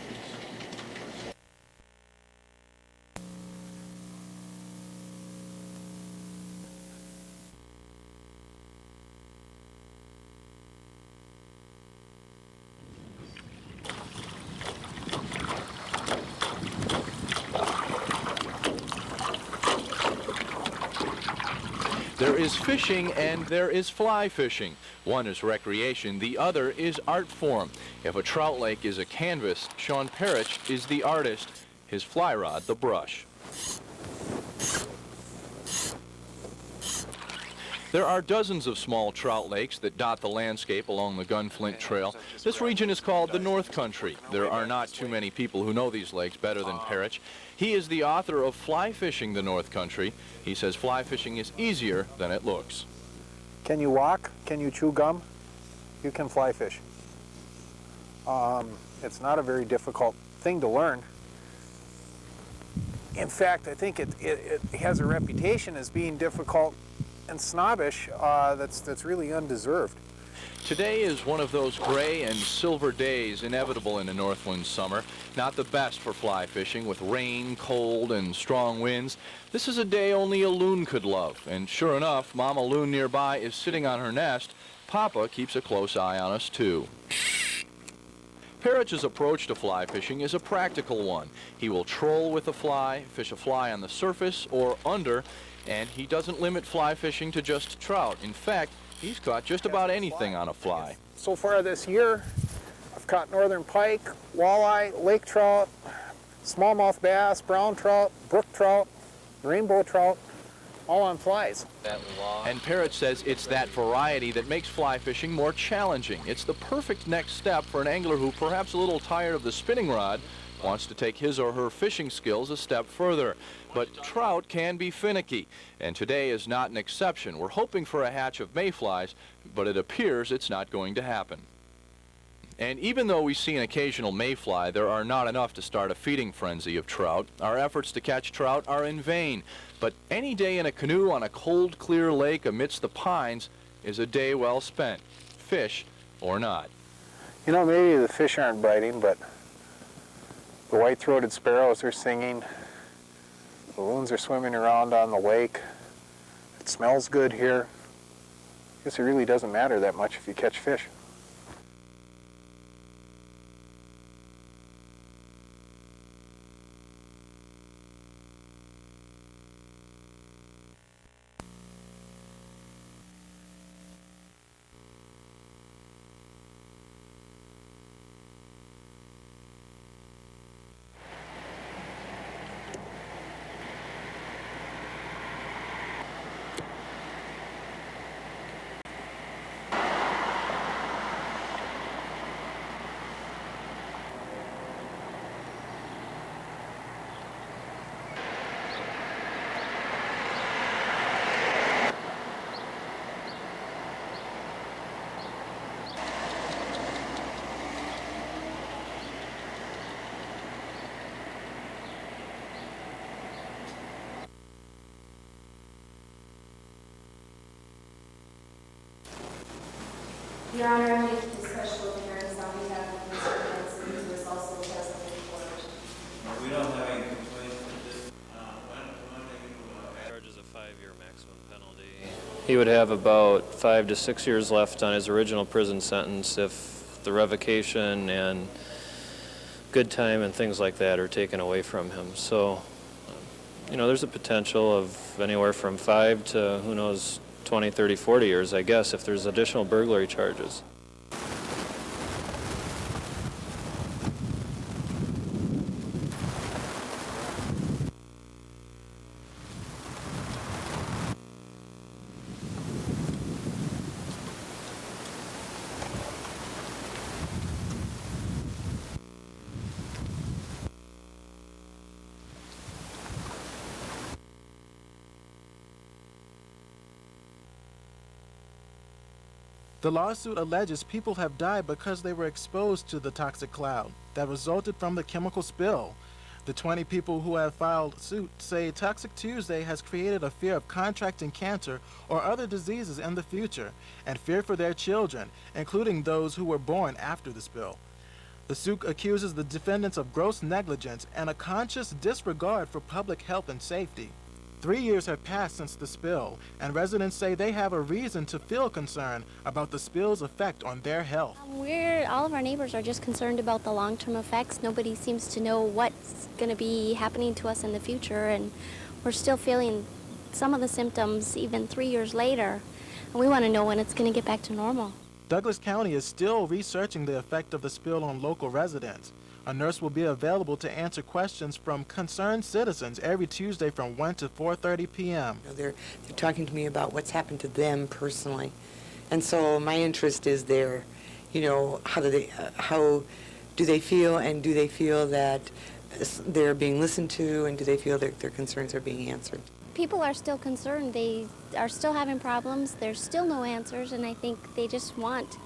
There is fishing and there is fly fishing. One is recreation, the other is art form. If a trout lake is a canvas, Sean Parrish is the artist, his fly rod the brush. There are dozens of small trout lakes that dot the landscape along the Gunflint Trail. This region is called the North Country. There are not too many people who know these lakes better than Parrish. He is the author of Fly Fishing the North Country. He says fly fishing is easier than it looks. Can you walk? Can you chew gum? You can fly fish. It's not a very difficult thing to learn. In fact, I think it has a reputation as being difficult and snobbish that's really undeserved. Today is one of those gray and silver days inevitable in a Northland summer. Not the best for fly fishing with rain, cold, and strong winds. This is a day only a loon could love. And sure enough, Mama Loon nearby is sitting on her nest. Papa keeps a close eye on us too. Parrich's approach to fly fishing is a practical one. He will troll with a fly, fish a fly on the surface or under, and he doesn't limit fly fishing to just trout. In fact, he's caught just about anything on a fly. So far this year, I've caught northern pike, walleye, lake trout, smallmouth bass, brown trout, brook trout, rainbow trout, all on flies. And Parrich says it's that variety that makes fly fishing more challenging. It's the perfect next step for an angler who, perhaps a little tired of the spinning rod, wants to take his or her fishing skills a step further. But trout can be finicky, and today is not an exception. We're hoping for a hatch of mayflies, but it appears it's not going to happen. And even though we see an occasional mayfly, there are not enough to start a feeding frenzy of trout. Our efforts to catch trout are in vain. But any day in a canoe on a cold, clear lake amidst the pines is a day well spent, fish or not. You know, maybe the fish aren't biting, but the white-throated sparrows are singing. The loons are swimming around on the lake. It smells good here. I guess it really doesn't matter that much if you catch fish. Your Honor, I'm making a special appearance on behalf of Mr. Benson, who is also present in court. We don't have any complaints with this. Charges a 5-year maximum penalty. He would have about 5 to 6 years left on his original prison sentence if the revocation and good time and things like that are taken away from him. So, you know, there's a potential of anywhere from 5 to, who knows, 20, 30, 40 years, I guess, if there's additional burglary charges. The lawsuit alleges people have died because they were exposed to the toxic cloud that resulted from the chemical spill. The 20 people who have filed suit say Toxic Tuesday has created a fear of contracting cancer or other diseases in the future, and fear for their children, including those who were born after the spill. The suit accuses the defendants of gross negligence and a conscious disregard for public health and safety. 3 years have passed since the spill, and residents say they have a reason to feel concerned about the spill's effect on their health. All of our neighbors are just concerned about the long-term effects. Nobody seems to know what's going to be happening to us in the future, and we're still feeling some of the symptoms even 3 years later, and we want to know when it's going to get back to normal. Douglas County is still researching the effect of the spill on local residents. A nurse will be available to answer questions from concerned citizens every Tuesday from 1 to 4:30 p.m. They're talking to me about what's happened to them personally. And so my interest is there. You know, how do they feel, and do they feel that they're being listened to, and do they feel that their concerns are being answered? People are still concerned. They are still having problems. There's still no answers, and I think they just want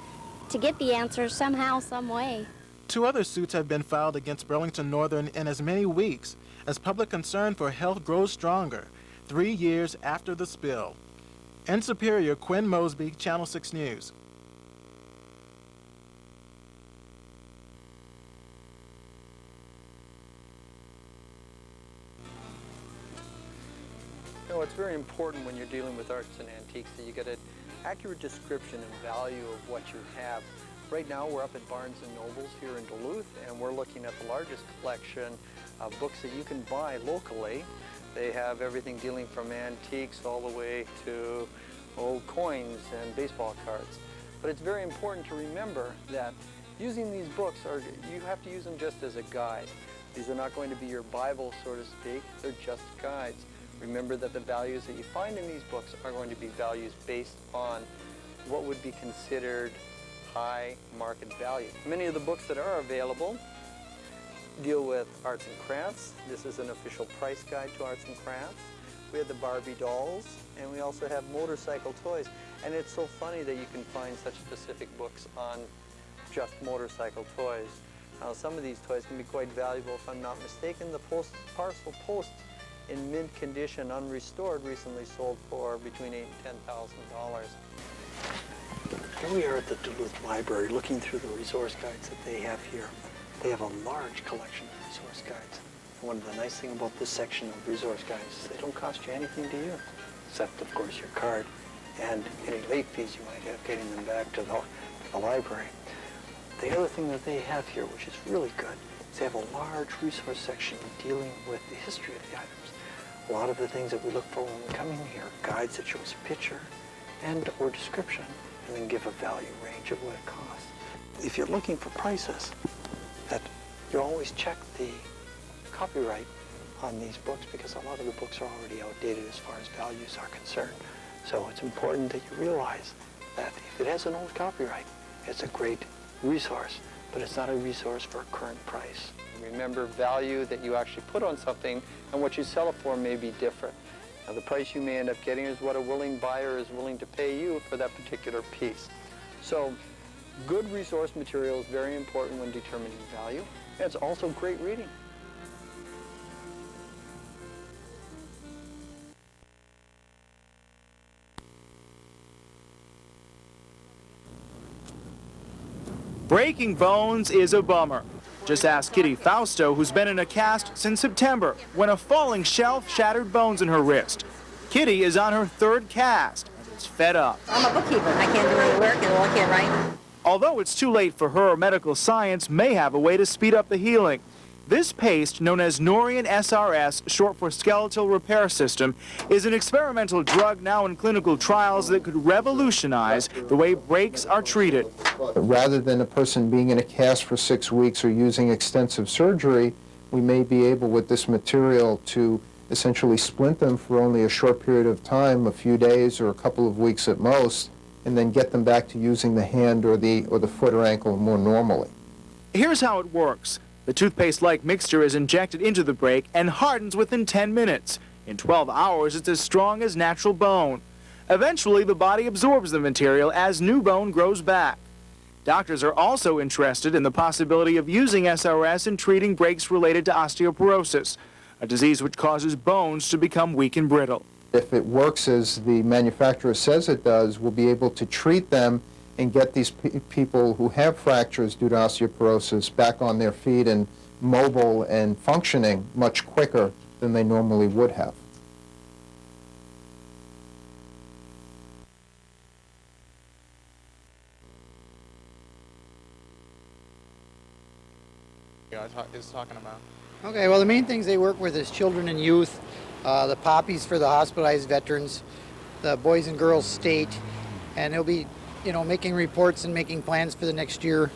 to get the answers somehow, some way. 2 other suits have been filed against Burlington Northern in as many weeks as public concern for health grows stronger, 3 years after the spill. In Superior, Quinn Mosby, Channel 6 News. You know, it's very important when you're dealing with arts and antiques that you get an accurate description and value of what you have. Right now we're up at Barnes & Noble's here in Duluth, and we're looking at the largest collection of books that you can buy locally. They have everything dealing from antiques all the way to old coins and baseball cards. But it's very important to remember that using these books, you have to use them just as a guide. These are not going to be your Bible, so to speak. They're just guides. Remember that the values that you find in these books are going to be values based on what would be considered high market value. Many of the books that are available deal with arts and crafts. This is an official price guide to arts and crafts. We have the Barbie dolls, and we also have motorcycle toys. And it's so funny that you can find such specific books on just motorcycle toys. Now, some of these toys can be quite valuable. If I'm not mistaken, the parcel post in mint condition, unrestored, recently sold for between $8,000 and $10,000. Here we are at the Duluth Library looking through the resource guides that they have here. They have a large collection of resource guides. And one of the nice things about this section of resource guides is they don't cost you anything to use, except, of course, your card and any late fees you might have getting them back to the library. The other thing that they have here, which is really good, is they have a large resource section dealing with the history of the items. A lot of the things that we look for when we come in here, guides that show us a picture and or description, and then give a value range of what it costs. If you're looking for prices, that you always check the copyright on these books, because a lot of the books are already outdated as far as values are concerned. So it's important that you realize that if it has an old copyright, it's a great resource, but it's not a resource for a current price. Remember, value that you actually put on something and what you sell it for may be different. Now, the price you may end up getting is what a willing buyer is willing to pay you for that particular piece. So, good resource material is very important when determining value. And it's also great reading. Breaking bones is a bummer. Just ask Kitty Fausto, who's been in a cast since September when a falling shelf shattered bones in her wrist. Kitty is on her third cast and is fed up. I'm a bookkeeper. I can't do any work and I can't write. Although it's too late for her, medical science may have a way to speed up the healing. This paste, known as Norian SRS, short for Skeletal Repair System, is an experimental drug now in clinical trials that could revolutionize the way breaks are treated. Rather than a person being in a cast for 6 weeks or using extensive surgery, we may be able with this material to essentially splint them for only a short period of time, a few days or a couple of weeks at most, and then get them back to using the hand or the foot or ankle more normally. Here's how it works. The toothpaste-like mixture is injected into the break and hardens within 10 minutes. In 12 hours, it's as strong as natural bone. Eventually, the body absorbs the material as new bone grows back. Doctors are also interested in the possibility of using SRS in treating breaks related to osteoporosis, a disease which causes bones to become weak and brittle. If it works as the manufacturer says it does, we'll be able to treat them and get these people who have fractures due to osteoporosis back on their feet and mobile and functioning much quicker than they normally would have. Is talking about. Okay, well, the main things they work with is children and youth, the poppies for the hospitalized veterans, the boys and girls state, and they'll be, making reports and making plans for the next year.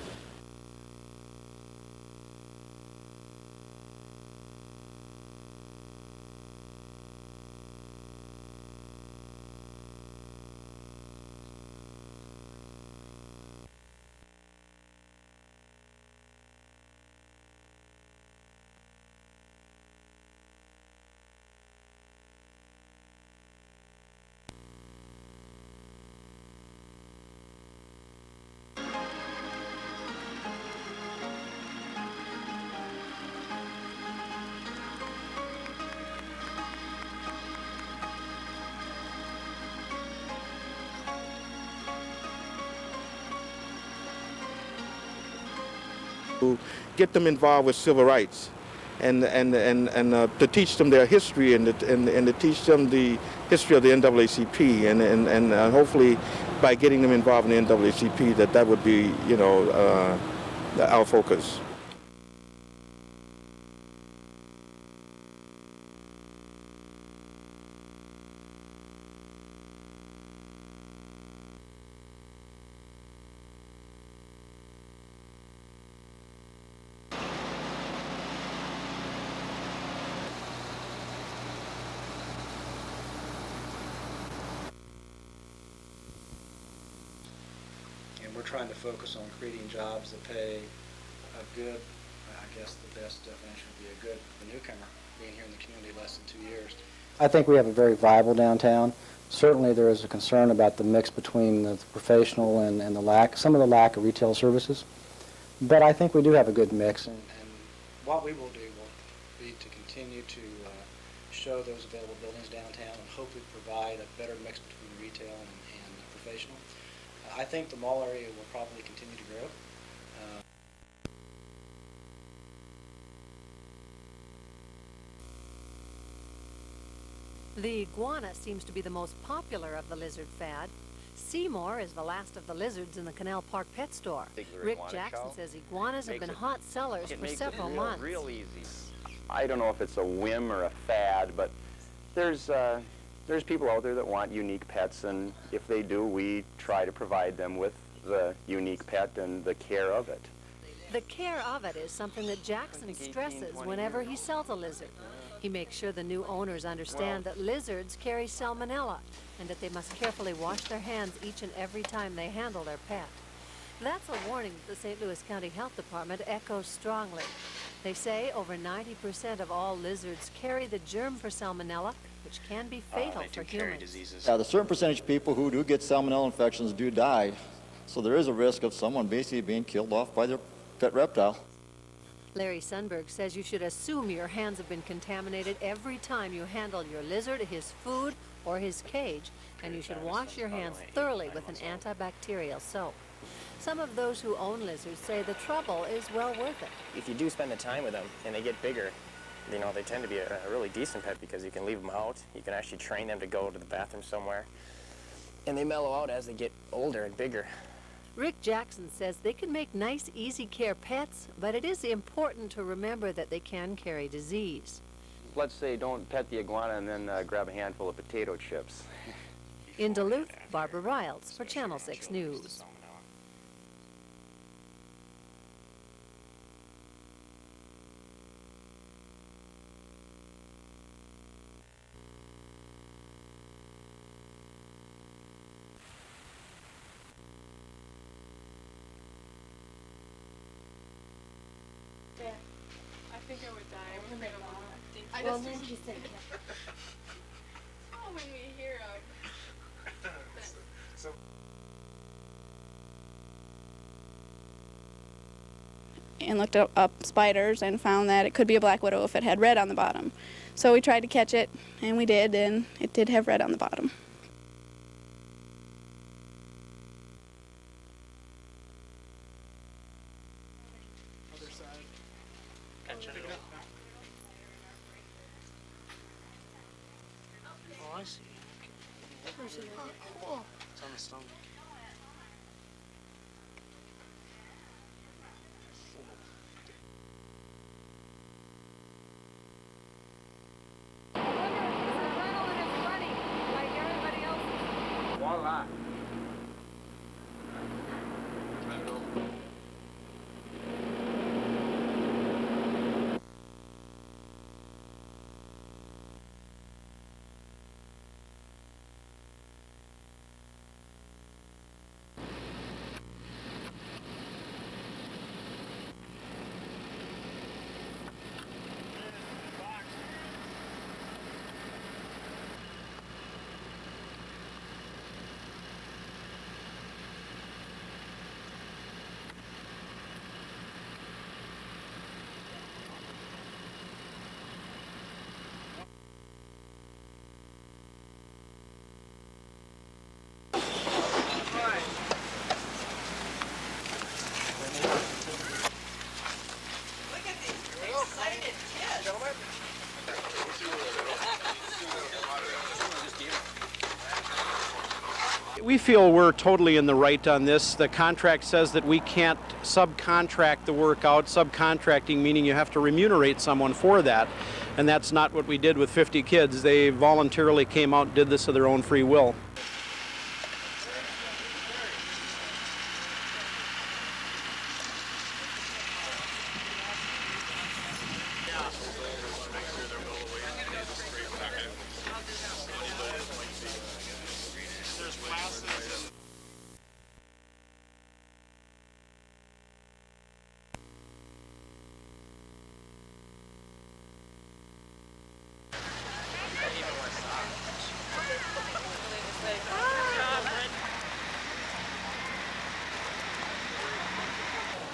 To get them involved with civil rights and to teach them their history and to teach them the history of the NAACP and hopefully by getting them involved in the NAACP that would be, our focus. We're trying to focus on creating jobs that pay a good, I guess the best definition would be a good newcomer being here in the community less than 2 years. I think we have a very viable downtown. Certainly there is a concern about the mix between the professional and some of the lack of retail services. But I think we do have a good mix. And what we will do will be to continue to show those available buildings downtown and hopefully provide a better mix between retail and professional. I think the mall area will probably continue to grow. The iguana seems to be the most popular of the lizard fad. Seymour is the last of the lizards in the Canal Park pet store. Rick Jackson says iguanas have been hot sellers for several months. Real easy. I don't know if it's a whim or a fad, but there's people out there that want unique pets, and if they do, we try to provide them with the unique pet and the care of it. The care of it is something that Jackson stresses whenever he sells a lizard. He makes sure the new owners understand that lizards carry salmonella and that they must carefully wash their hands each and every time they handle their pet. That's a warning that the St. Louis County Health Department echoes strongly. They say over 90% of all lizards carry the germ for salmonella, which can be fatal for humans. The certain percentage of people who do get salmonella infections do die, so there is a risk of someone basically being killed off by their pet reptile. Larry Sundberg says you should assume your hands have been contaminated every time you handle your lizard, his food, or his cage, and you should wash your hands thoroughly with an antibacterial soap. Some of those who own lizards say the trouble is well worth it. If you do spend the time with them and they get bigger, you know, they tend to be a really decent pet because you can leave them out. You can actually train them to go to the bathroom somewhere. And they mellow out as they get older and bigger. Rick Jackson says they can make nice, easy care pets, but it is important to remember that they can carry disease. Let's say don't pet the iguana and then grab a handful of potato chips. In Duluth, Barbara Riles for Channel 6 News. I think I would die. Well, then she said, Oh, when we hear and looked up spiders and found that it could be a black widow if it had red on the bottom. So we tried to catch it, and we did, and it did have red on the bottom. Oh, I see. It's on the stomach. Voila. We feel we're totally in the right on this. The contract says that we can't subcontract the work out. Subcontracting meaning you have to remunerate someone for that. And that's not what we did with 50 kids. They voluntarily came out and did this of their own free will.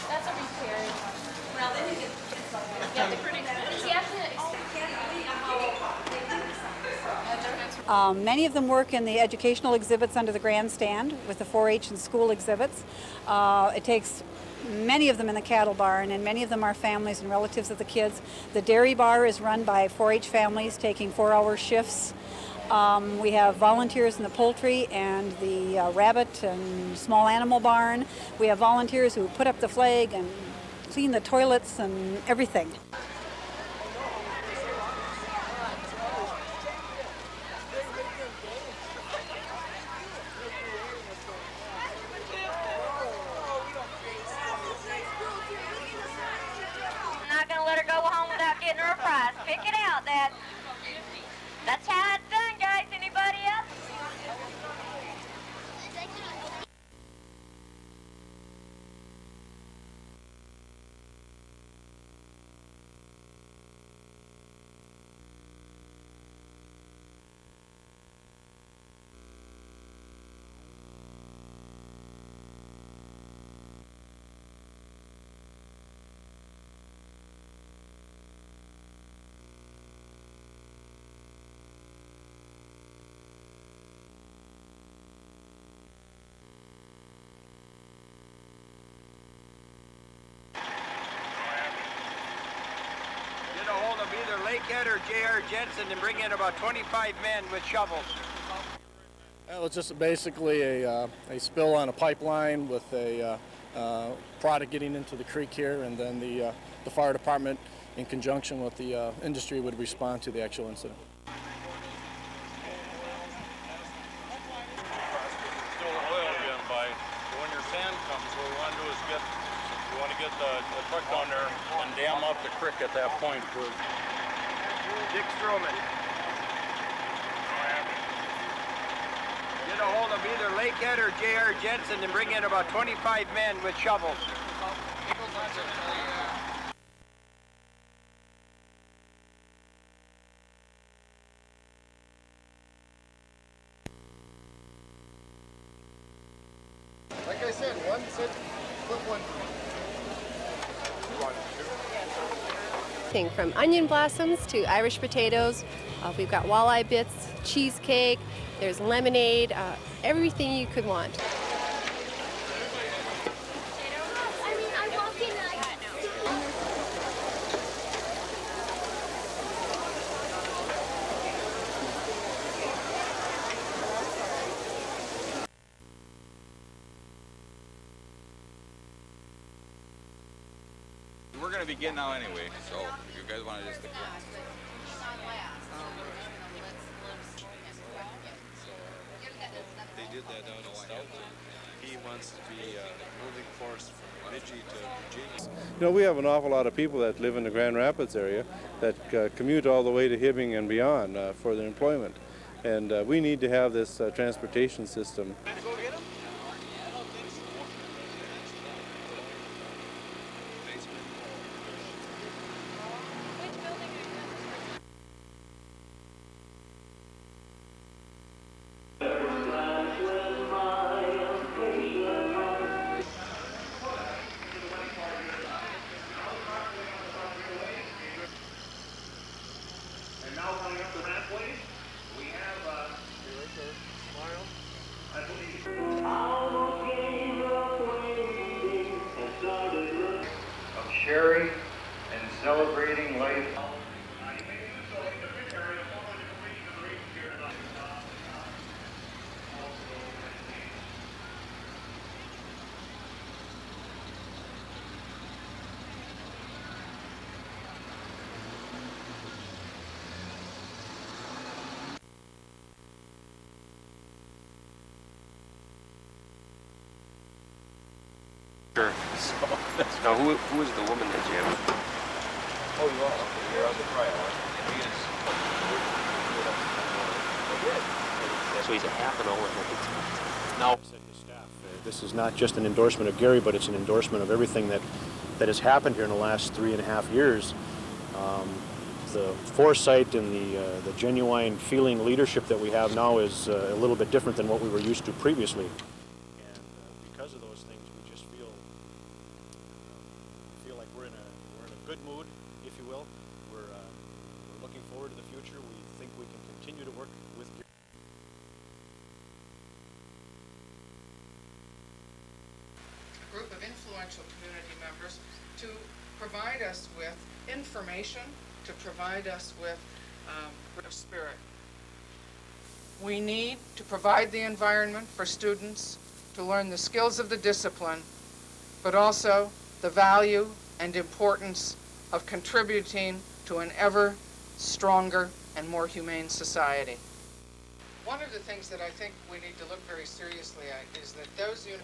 That's a repair. Well, then you get the pretty. Does he have to? Many of them work in the educational exhibits under the grandstand with the 4-H and school exhibits. It takes many of them in the cattle barn, and many of them are families and relatives of the kids. The dairy bar is run by 4-H families taking 4-hour shifts. We have volunteers in the poultry and the rabbit and small animal barn. We have volunteers who put up the flag and clean the toilets and everything. I'm not going to let her go home without getting her a prize. Pick it out, Dad. That's how it's done, guys. Anybody else? Lakehead or J.R. Jensen and bring in about 25 men with shovels. It was just basically a spill on a pipeline with a product getting into the creek here, and then the fire department, in conjunction with the industry, would respond to the actual incident. Still oil again by when your sand comes. What we want to do is we want to get the truck down there and dam up the creek at that point. Dick Stroman. Get a hold of either Lakehead or J.R. Jensen and bring in about 25 men with shovels. Like I said, one sit, put one. From onion blossoms to Irish potatoes, we've got walleye bits, cheesecake, there's lemonade, everything you could want. We're going to be getting out anyway, so if you guys want to just stick around. They did that down in South. He wants to be a moving force from Bemidji to Virginia. You know, we have an awful lot of people that live in the Grand Rapids area that commute all the way to Hibbing and beyond for their employment. And we need to have this transportation system. And now coming up the rampway, we have, I believe, of sharing and celebrating life. Sure. Now, who is the woman that you have? Oh, you are? You're on the trial. So he's a half an hour. Now, this is not just an endorsement of Gary, but it's an endorsement of everything that has happened here in the last 3.5 years. The foresight and the genuine feeling leadership that we have now is a little bit different than what we were used to previously. And because of those things, we just feel like we're in a good mood, if you will. We're looking forward to the future. We think we can continue to work with Gary. Group of influential community members to provide us with information, to provide us with spirit. We need to provide the environment for students to learn the skills of the discipline, but also the value and importance of contributing to an ever stronger and more humane society. One of the things that I think we need to look very seriously at is that those units,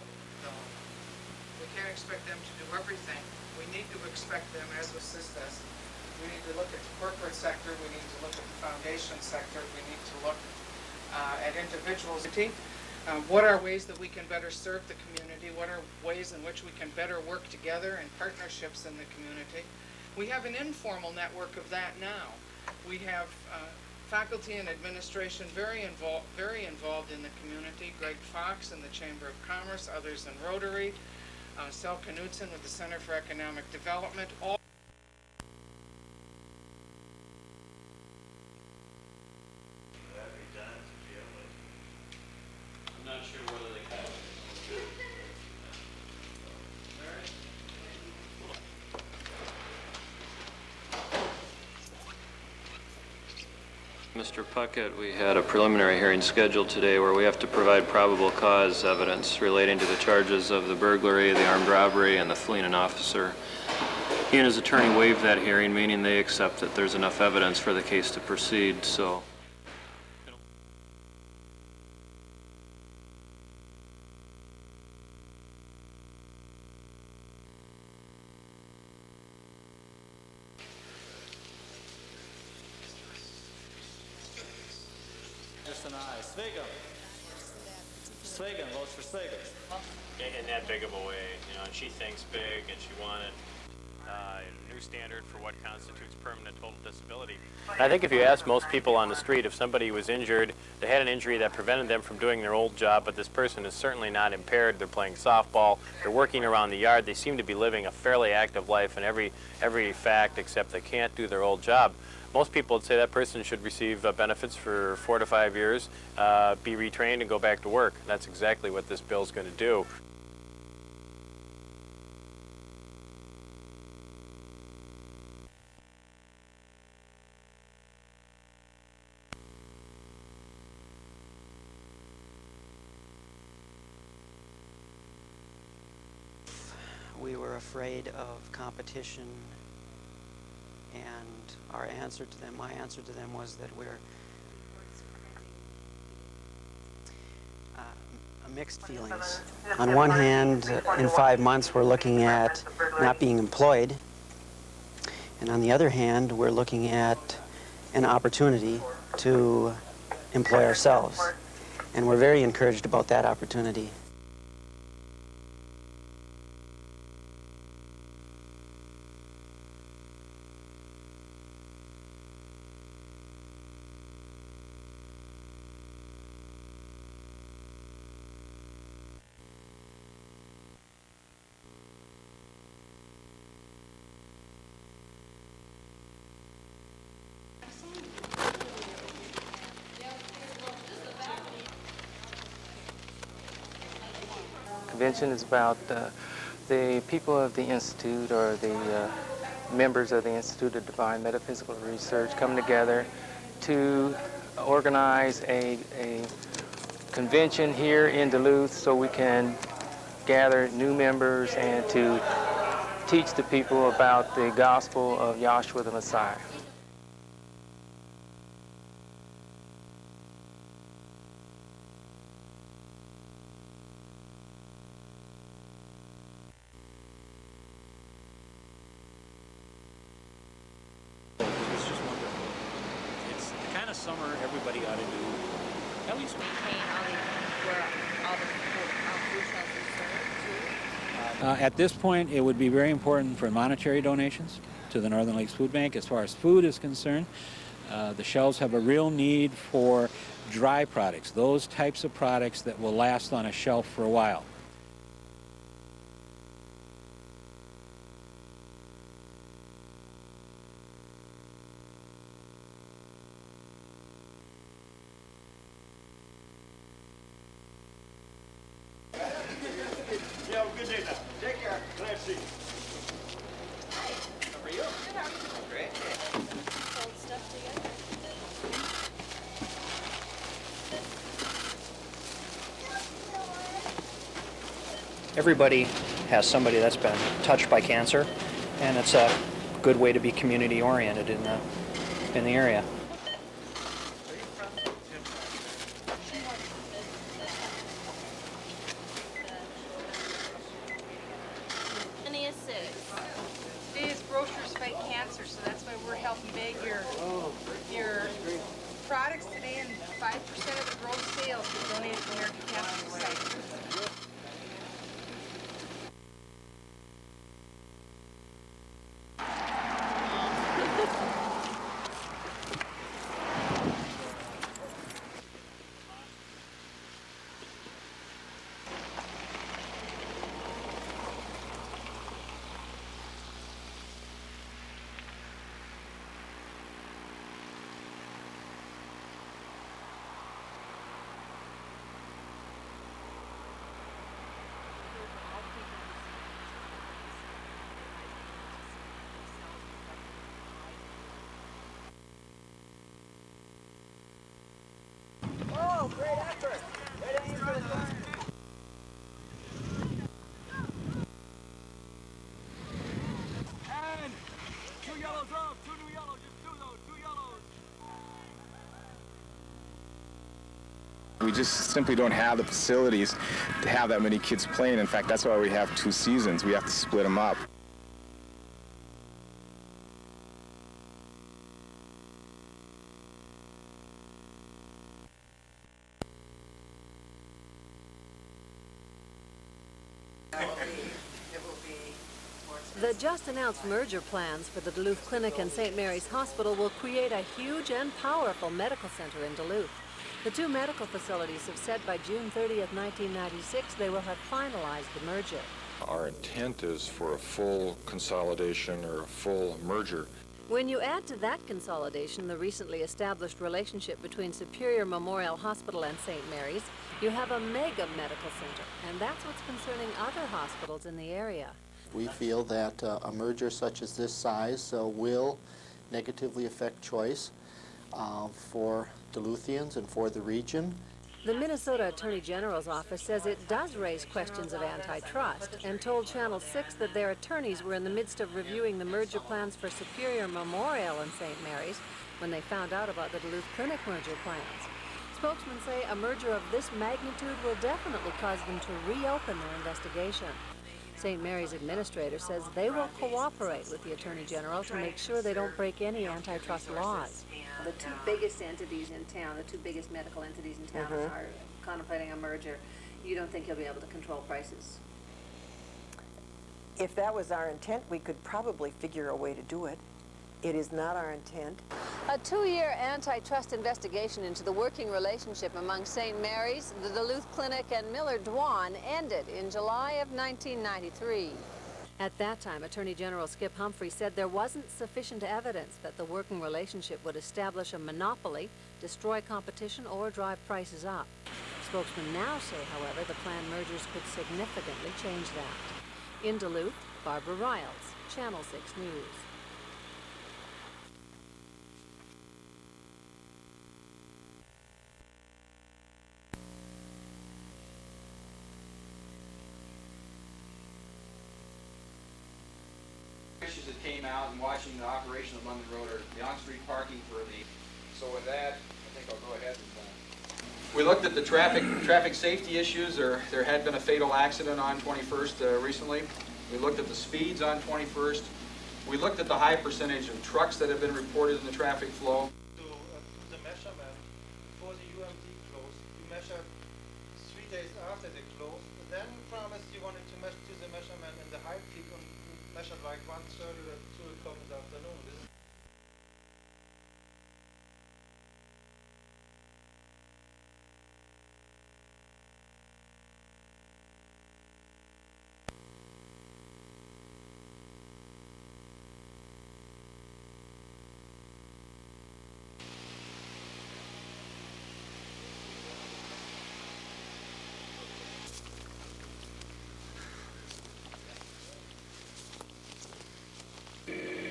we can't expect them to do everything. We need to expect them as assist us. We need to look at the corporate sector. We need to look at the foundation sector. We need to look at individuals. What are ways that we can better serve the community? What are ways in which we can better work together in partnerships in the community? We have an informal network of that now. We have faculty and administration very involved in the community. Greg Fox in the Chamber of Commerce, others in Rotary, Sel Knudsen with the Center for Economic Development. All I'm not sure whether they can. Mr. Puckett, we had a preliminary hearing scheduled today where we have to provide probable cause evidence relating to the charges of the burglary, the armed robbery, and the fleeing an officer. He and his attorney waived that hearing, meaning they accept that there's enough evidence for the case to proceed, so. Just an aye. Sviggum. Sviggum votes for Sviggum. In that big of a way, you know, and she thinks big, and she wanted a new standard for what constitutes permanent total disability. I think if you ask most people on the street, if somebody was injured, they had an injury that prevented them from doing their old job, but this person is certainly not impaired, they're playing softball, they're working around the yard, they seem to be living a fairly active life in every fact except they can't do their old job. Most people would say that person should receive benefits for 4 to 5 years, be retrained, and go back to work. That's exactly what this bill is going to do. We were afraid of competition, and our answer to them, my answer to them, was that we're mixed feelings. On one hand, in 5 months, we're looking at not being employed, and on the other hand, we're looking at an opportunity to employ ourselves, and we're very encouraged about that opportunity. Convention is about the people of the Institute, or the members of the Institute of Divine Metaphysical Research, coming together to organize a convention here in Duluth so we can gather new members and to teach the people about the gospel of Yahshua the Messiah. Summer everybody ought to do at least maintain where all the food shelves are served. At this point, it would be very important for monetary donations to the Northern Lakes Food Bank. As far as food is concerned, the shelves have a real need for dry products, those types of products that will last on a shelf for a while. Everybody has somebody that's been touched by cancer, and it's a good way to be community oriented in the area. Today's Grocers Fight Cancer, so that's why we're helping bag your products today, and 5% of the gross sales are donated to the American Cancer Society. We just simply don't have the facilities to have that many kids playing. In fact, that's why we have 2 seasons. We have to split them up. The just-announced merger plans for the Duluth Clinic and St. Mary's Hospital will create a huge and powerful medical center in Duluth. The 2 medical facilities have said by June 30th, 1996, they will have finalized the merger. Our intent is for a full consolidation or a full merger. When you add to that consolidation the recently established relationship between Superior Memorial Hospital and St. Mary's, you have a mega medical center, and that's what's concerning other hospitals in the area. We feel that a merger such as this size will negatively affect choice for Duluthians and for the region. The Minnesota Attorney General's office says it does raise questions of antitrust and told Channel 6 that their attorneys were in the midst of reviewing the merger plans for Superior Memorial and St. Mary's when they found out about the Duluth Clinic merger plans. Spokesmen say a merger of this magnitude will definitely cause them to reopen their investigation. St. Mary's administrator says they will cooperate with the Attorney General to make sure they don't break any antitrust laws. The 2 biggest entities in town, the 2 biggest medical entities in town are contemplating a merger. You don't think you'll be able to control prices? If that was our intent, we could probably figure a way to do it. It is not our intent. A 2-year antitrust investigation into the working relationship among St. Mary's, the Duluth Clinic, and Miller Dwan ended in July of 1993. At that time, Attorney General Skip Humphrey said there wasn't sufficient evidence that the working relationship would establish a monopoly, destroy competition, or drive prices up. Spokesmen now say, however, the planned mergers could significantly change that. In Duluth, Barbara Riles, Channel 6 News. Issues that came out and watching the operation of London Road or the on-street parking for the. So with that, I think I'll go ahead and. We looked at the traffic safety issues. There had been a fatal accident on 21st recently. We looked at the speeds on 21st. We looked at the high percentage of trucks that have been reported in the traffic flow. To the measurement before the UMD closed, you measured 3 days after they closed. Then you promised you wanted to measure the measurement in the high peak on measured like 1:30 or 2 o'clock in the afternoon.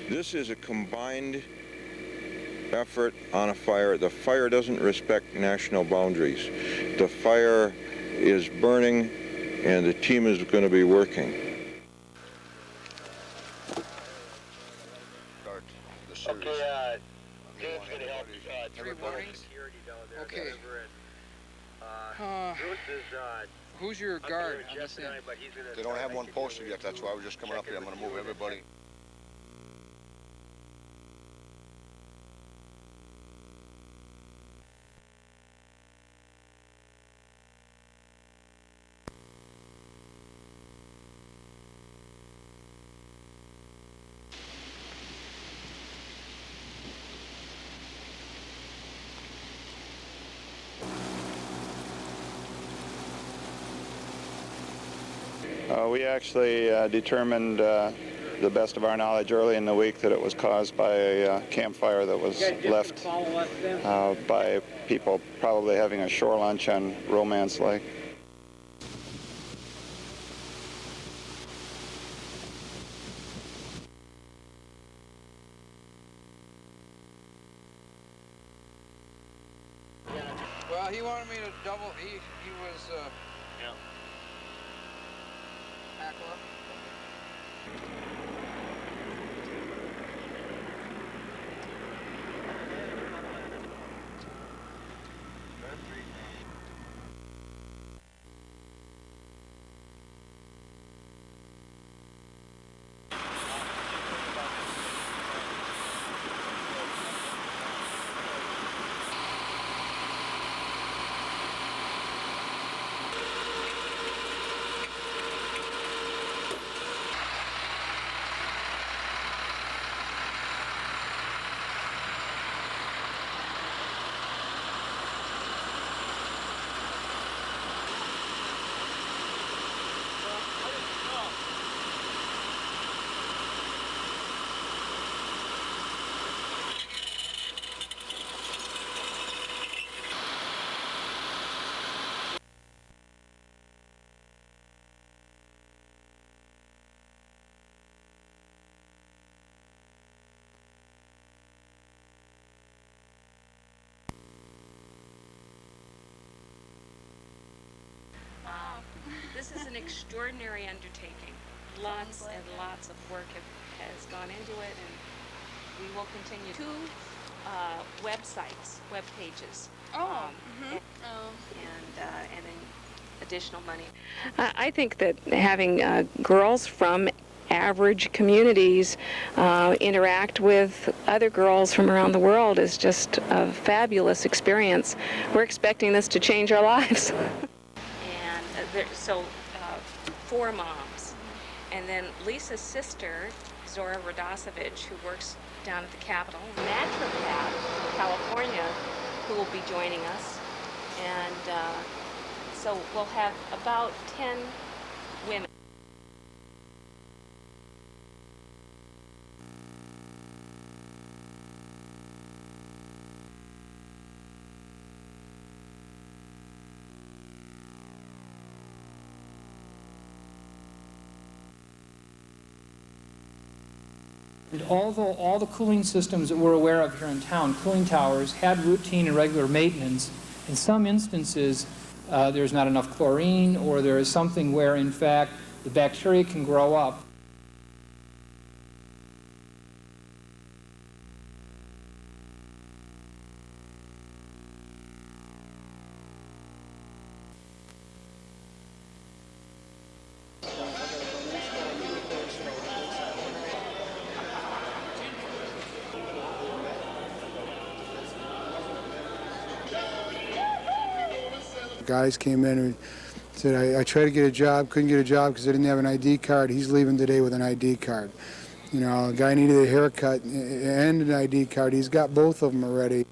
This is a combined effort on a fire. The fire doesn't respect national boundaries. The fire is burning and the team is going to be working. Okay, Dave's going to help 3 warnings. Okay. Who's your guard on this end? They don't have one posted yet. That's why we're just coming up here. I'm going to move everybody. We actually determined, the best of our knowledge, early in the week that it was caused by a campfire that was left by people probably having a shore lunch on Romance Lake. Well, he wanted me to double. He was. Yeah. Hackler. This is an extraordinary undertaking. Lots and lots of work has gone into it, and we will continue. 2 websites, web pages. And then additional money. I think that having girls from average communities interact with other girls from around the world is just a fabulous experience. We're expecting this to change our lives. And 4 moms. And then Lisa's sister, Zora Radosevich, who works down at the Capitol, naturopath from California, who will be joining us. And so we'll have about 10 women. And although all the cooling systems that we're aware of here in town, cooling towers, had routine and regular maintenance, in some instances there's not enough chlorine, or there is something where, in fact, the bacteria can grow up. Guys came in and said, I tried to get a job, couldn't get a job because I didn't have an ID card. He's leaving today with an ID card. You know, a guy needed a haircut and an ID card. He's got both of them already.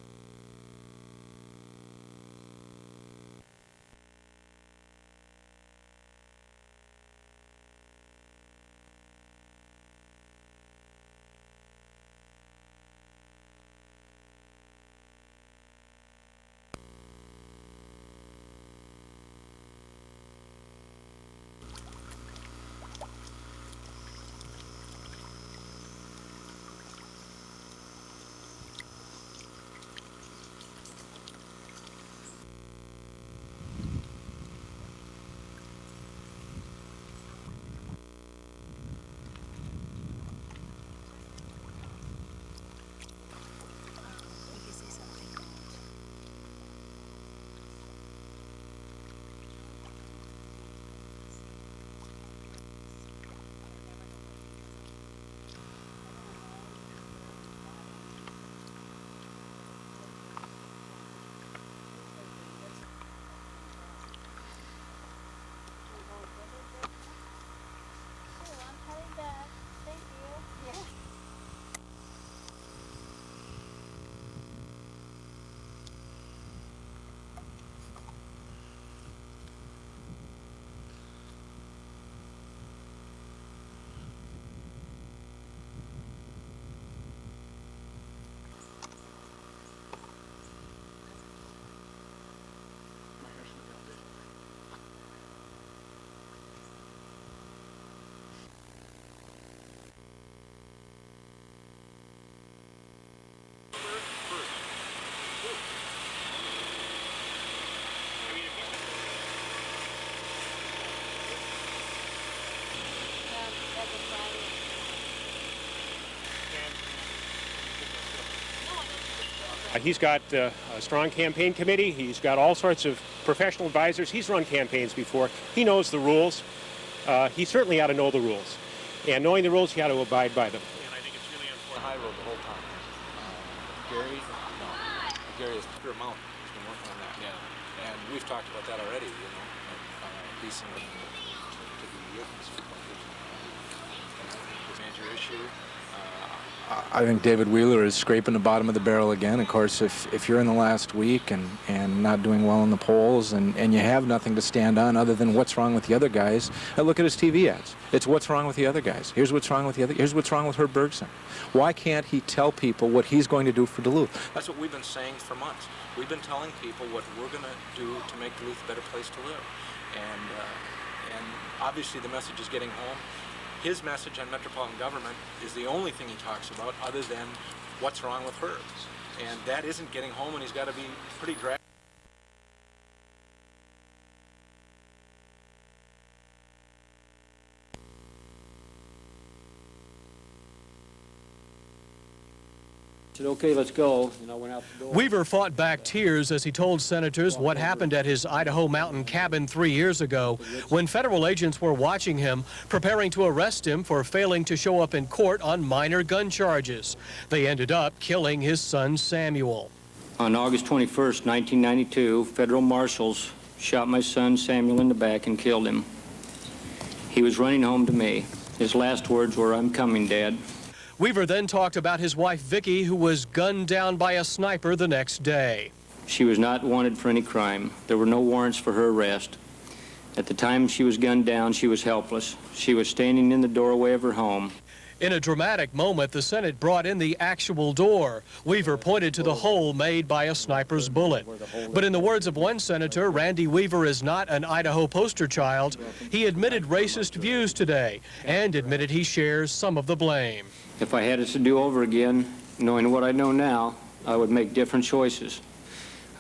He's got a strong campaign committee. He's got all sorts of professional advisors. He's run campaigns before. He knows the rules. He certainly ought to know the rules. And knowing the rules, he ought to abide by them. And I think it's really important. High road the whole time. Gary? No. Gary is pure amount. He's been working on that. Yeah. And we've talked about that already, you know, leasing to the youth. Major issue. I think David Wheeler is scraping the bottom of the barrel again. Of course, if you're in the last week and not doing well in the polls and you have nothing to stand on other than what's wrong with the other guys, look at his TV ads. It's what's wrong with the other guys. Here's what's wrong with the other. Here's what's wrong with Herb Bergson. Why can't he tell people what he's going to do for Duluth? That's what we've been saying for months. We've been telling people what we're going to do to make Duluth a better place to live. And obviously the message is getting home. His message on metropolitan government is the only thing he talks about other than what's wrong with Herbs. And that isn't getting home, and he's got to be pretty drastic. said, okay, let's go, and I went out the door. Weaver fought back tears as he told senators what happened at his Idaho mountain cabin 3 years ago when federal agents were watching him, preparing to arrest him for failing to show up in court on minor gun charges. They ended up killing his son, Samuel. On August 21st, 1992, federal marshals shot my son, Samuel, in the back and killed him. He was running home to me. His last words were, "I'm coming, Dad." Weaver then talked about his wife, Vicki, who was gunned down by a sniper the next day. She was not wanted for any crime. There were no warrants for her arrest. At the time she was gunned down, she was helpless. She was standing in the doorway of her home. In a dramatic moment, the Senate brought in the actual door. Weaver pointed to the hole made by a sniper's bullet. But in the words of one senator, Randy Weaver is not an Idaho poster child. He admitted racist views today and admitted he shares some of the blame. If I had it to do over again, knowing what I know now, I would make different choices.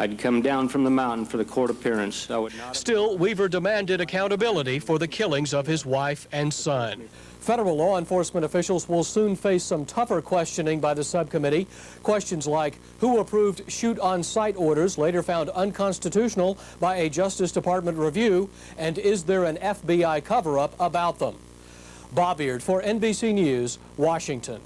I'd come down from the mountain for the court appearance. I would not. Still, Weaver demanded accountability for the killings of his wife and son. Federal law enforcement officials will soon face some tougher questioning by the subcommittee. Questions like who approved shoot-on-sight orders later found unconstitutional by a Justice Department review, and is there an FBI cover-up about them? Bob Beard for NBC News, Washington.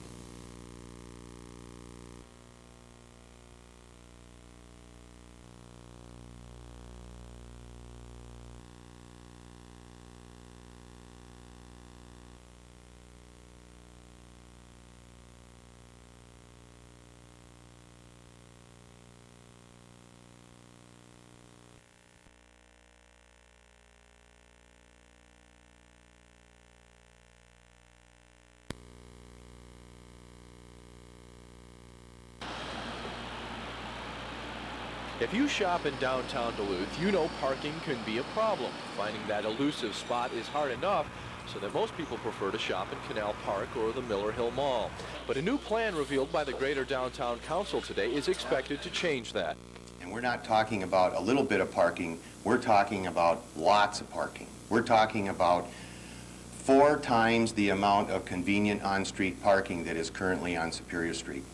If you shop in downtown Duluth, you know parking can be a problem. Finding that elusive spot is hard enough, so that most people prefer to shop in Canal Park or the Miller Hill Mall. But a new plan revealed by the Greater Downtown Council today is expected to change that. And we're not talking about a little bit of parking, we're talking about lots of parking. We're talking about 4 times the amount of convenient on-street parking that is currently on Superior Street.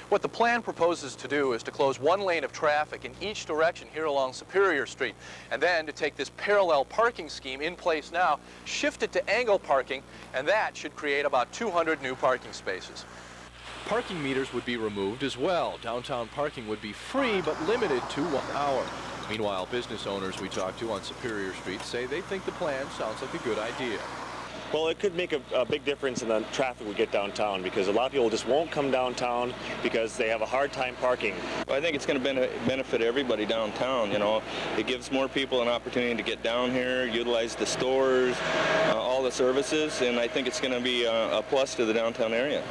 What the plan proposes to do is to close one lane of traffic in each direction here along Superior Street, and then to take this parallel parking scheme in place now, shift it to angle parking, and that should create about 200 new parking spaces. Parking meters would be removed as well. Downtown parking would be free but limited to 1 hour. Meanwhile, business owners we talked to on Superior Street say they think the plan sounds like a good idea. Well, it could make a big difference in the traffic we get downtown, because a lot of people just won't come downtown because they have a hard time parking. I think it's going to benefit everybody downtown, you know. It gives more people an opportunity to get down here, utilize the stores, all the services, and I think it's going to be a plus to the downtown area.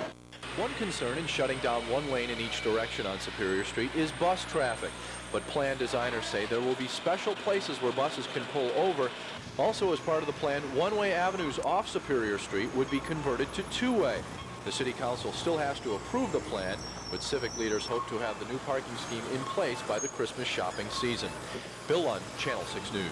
One concern in shutting down one lane in each direction on Superior Street is bus traffic. But plan designers say there will be special places where buses can pull over. Also, as part of the plan, one-way avenues off Superior Street would be converted to two-way. The City Council still has to approve the plan, but civic leaders hope to have the new parking scheme in place by the Christmas shopping season. Bill Lund, Channel 6 News.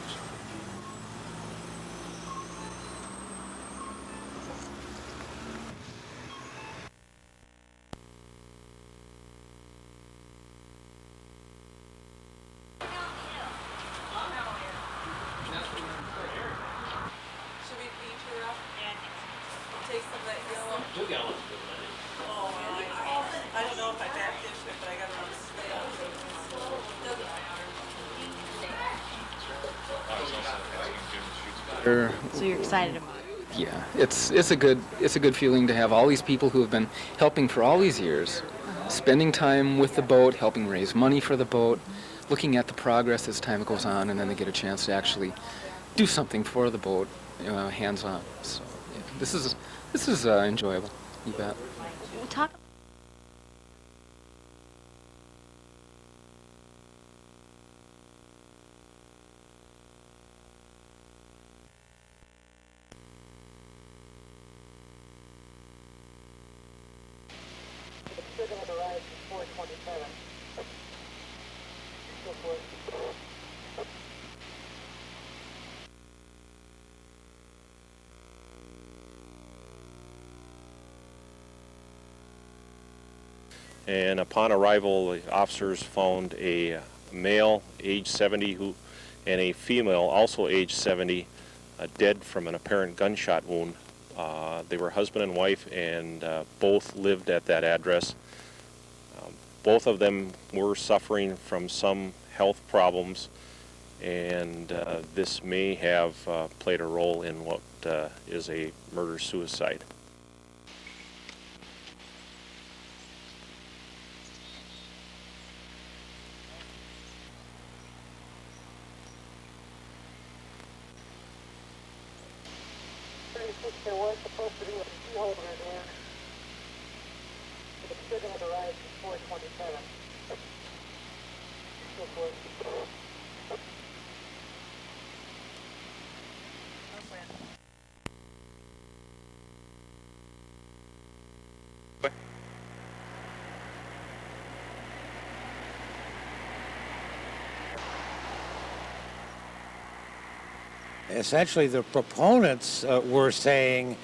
So you're excited about it? Yeah, it's a good feeling to have all these people who have been helping for all these years, spending time with the boat, helping raise money for the boat, looking at the progress as time goes on, and then they get a chance to actually do something for the boat, hands-on. So yeah, this is enjoyable. You bet. Talk. And upon arrival, the officers found a male, age 70, and a female, also age 70, dead from an apparent gunshot wound. They were husband and wife, and both lived at that address. Both of them were suffering from some health problems, and this may have played a role in what is a murder-suicide. There was supposed to be a key holder there. It's sitting at the right at 427. Essentially, the proponents were saying,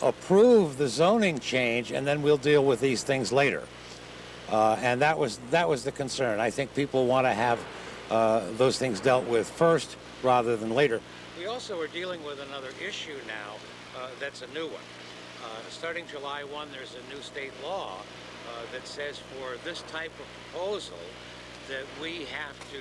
approve the zoning change, and then we'll deal with these things later. And that was the concern. I think people want to have those things dealt with first rather than later. We also are dealing with another issue now that's a new one. Starting July 1, there's a new state law that says for this type of proposal that we have to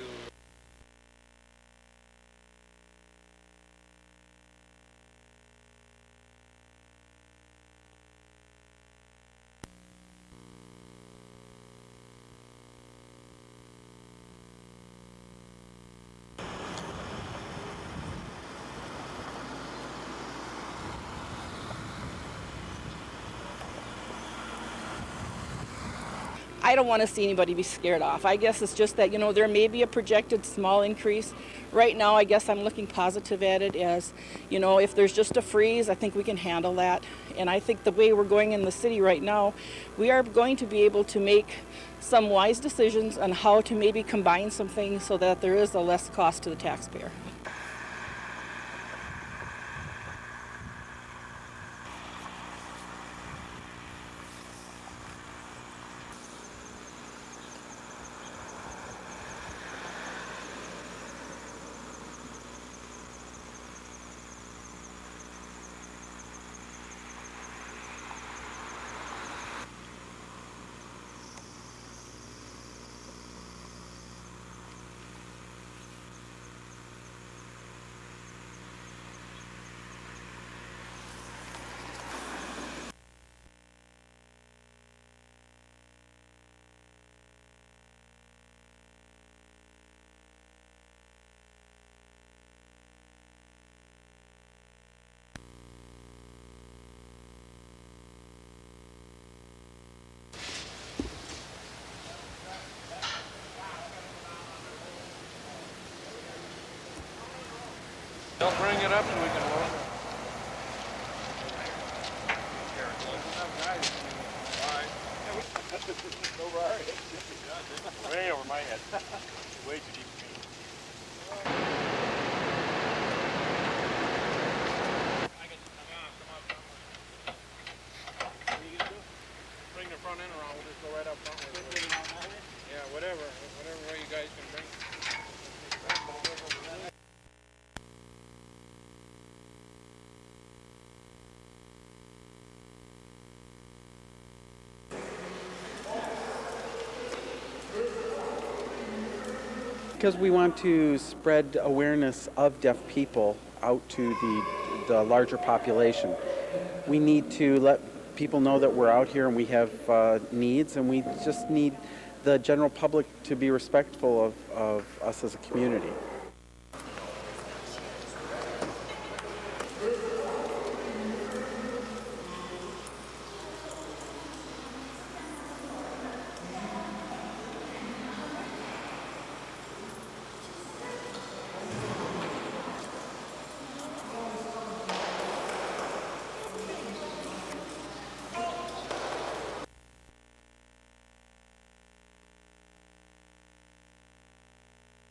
I don't want to see anybody be scared off. I guess it's just that, there may be a projected small increase. Right now, I guess I'm looking positive at it as, if there's just a freeze, I think we can handle that. And I think the way we're going in the city right now, we are going to be able to make some wise decisions on how to maybe combine some things so that there is a less cost to the taxpayer. They'll bring it up and we can load it. Way over my head. Way too deep for me. Bring the front end around, we'll just go right up front with it. Yeah, whatever way you guys can bring it. Because we want to spread awareness of deaf people out to the larger population. We need to let people know that we're out here and we have needs, and we just need the general public to be respectful of us as a community.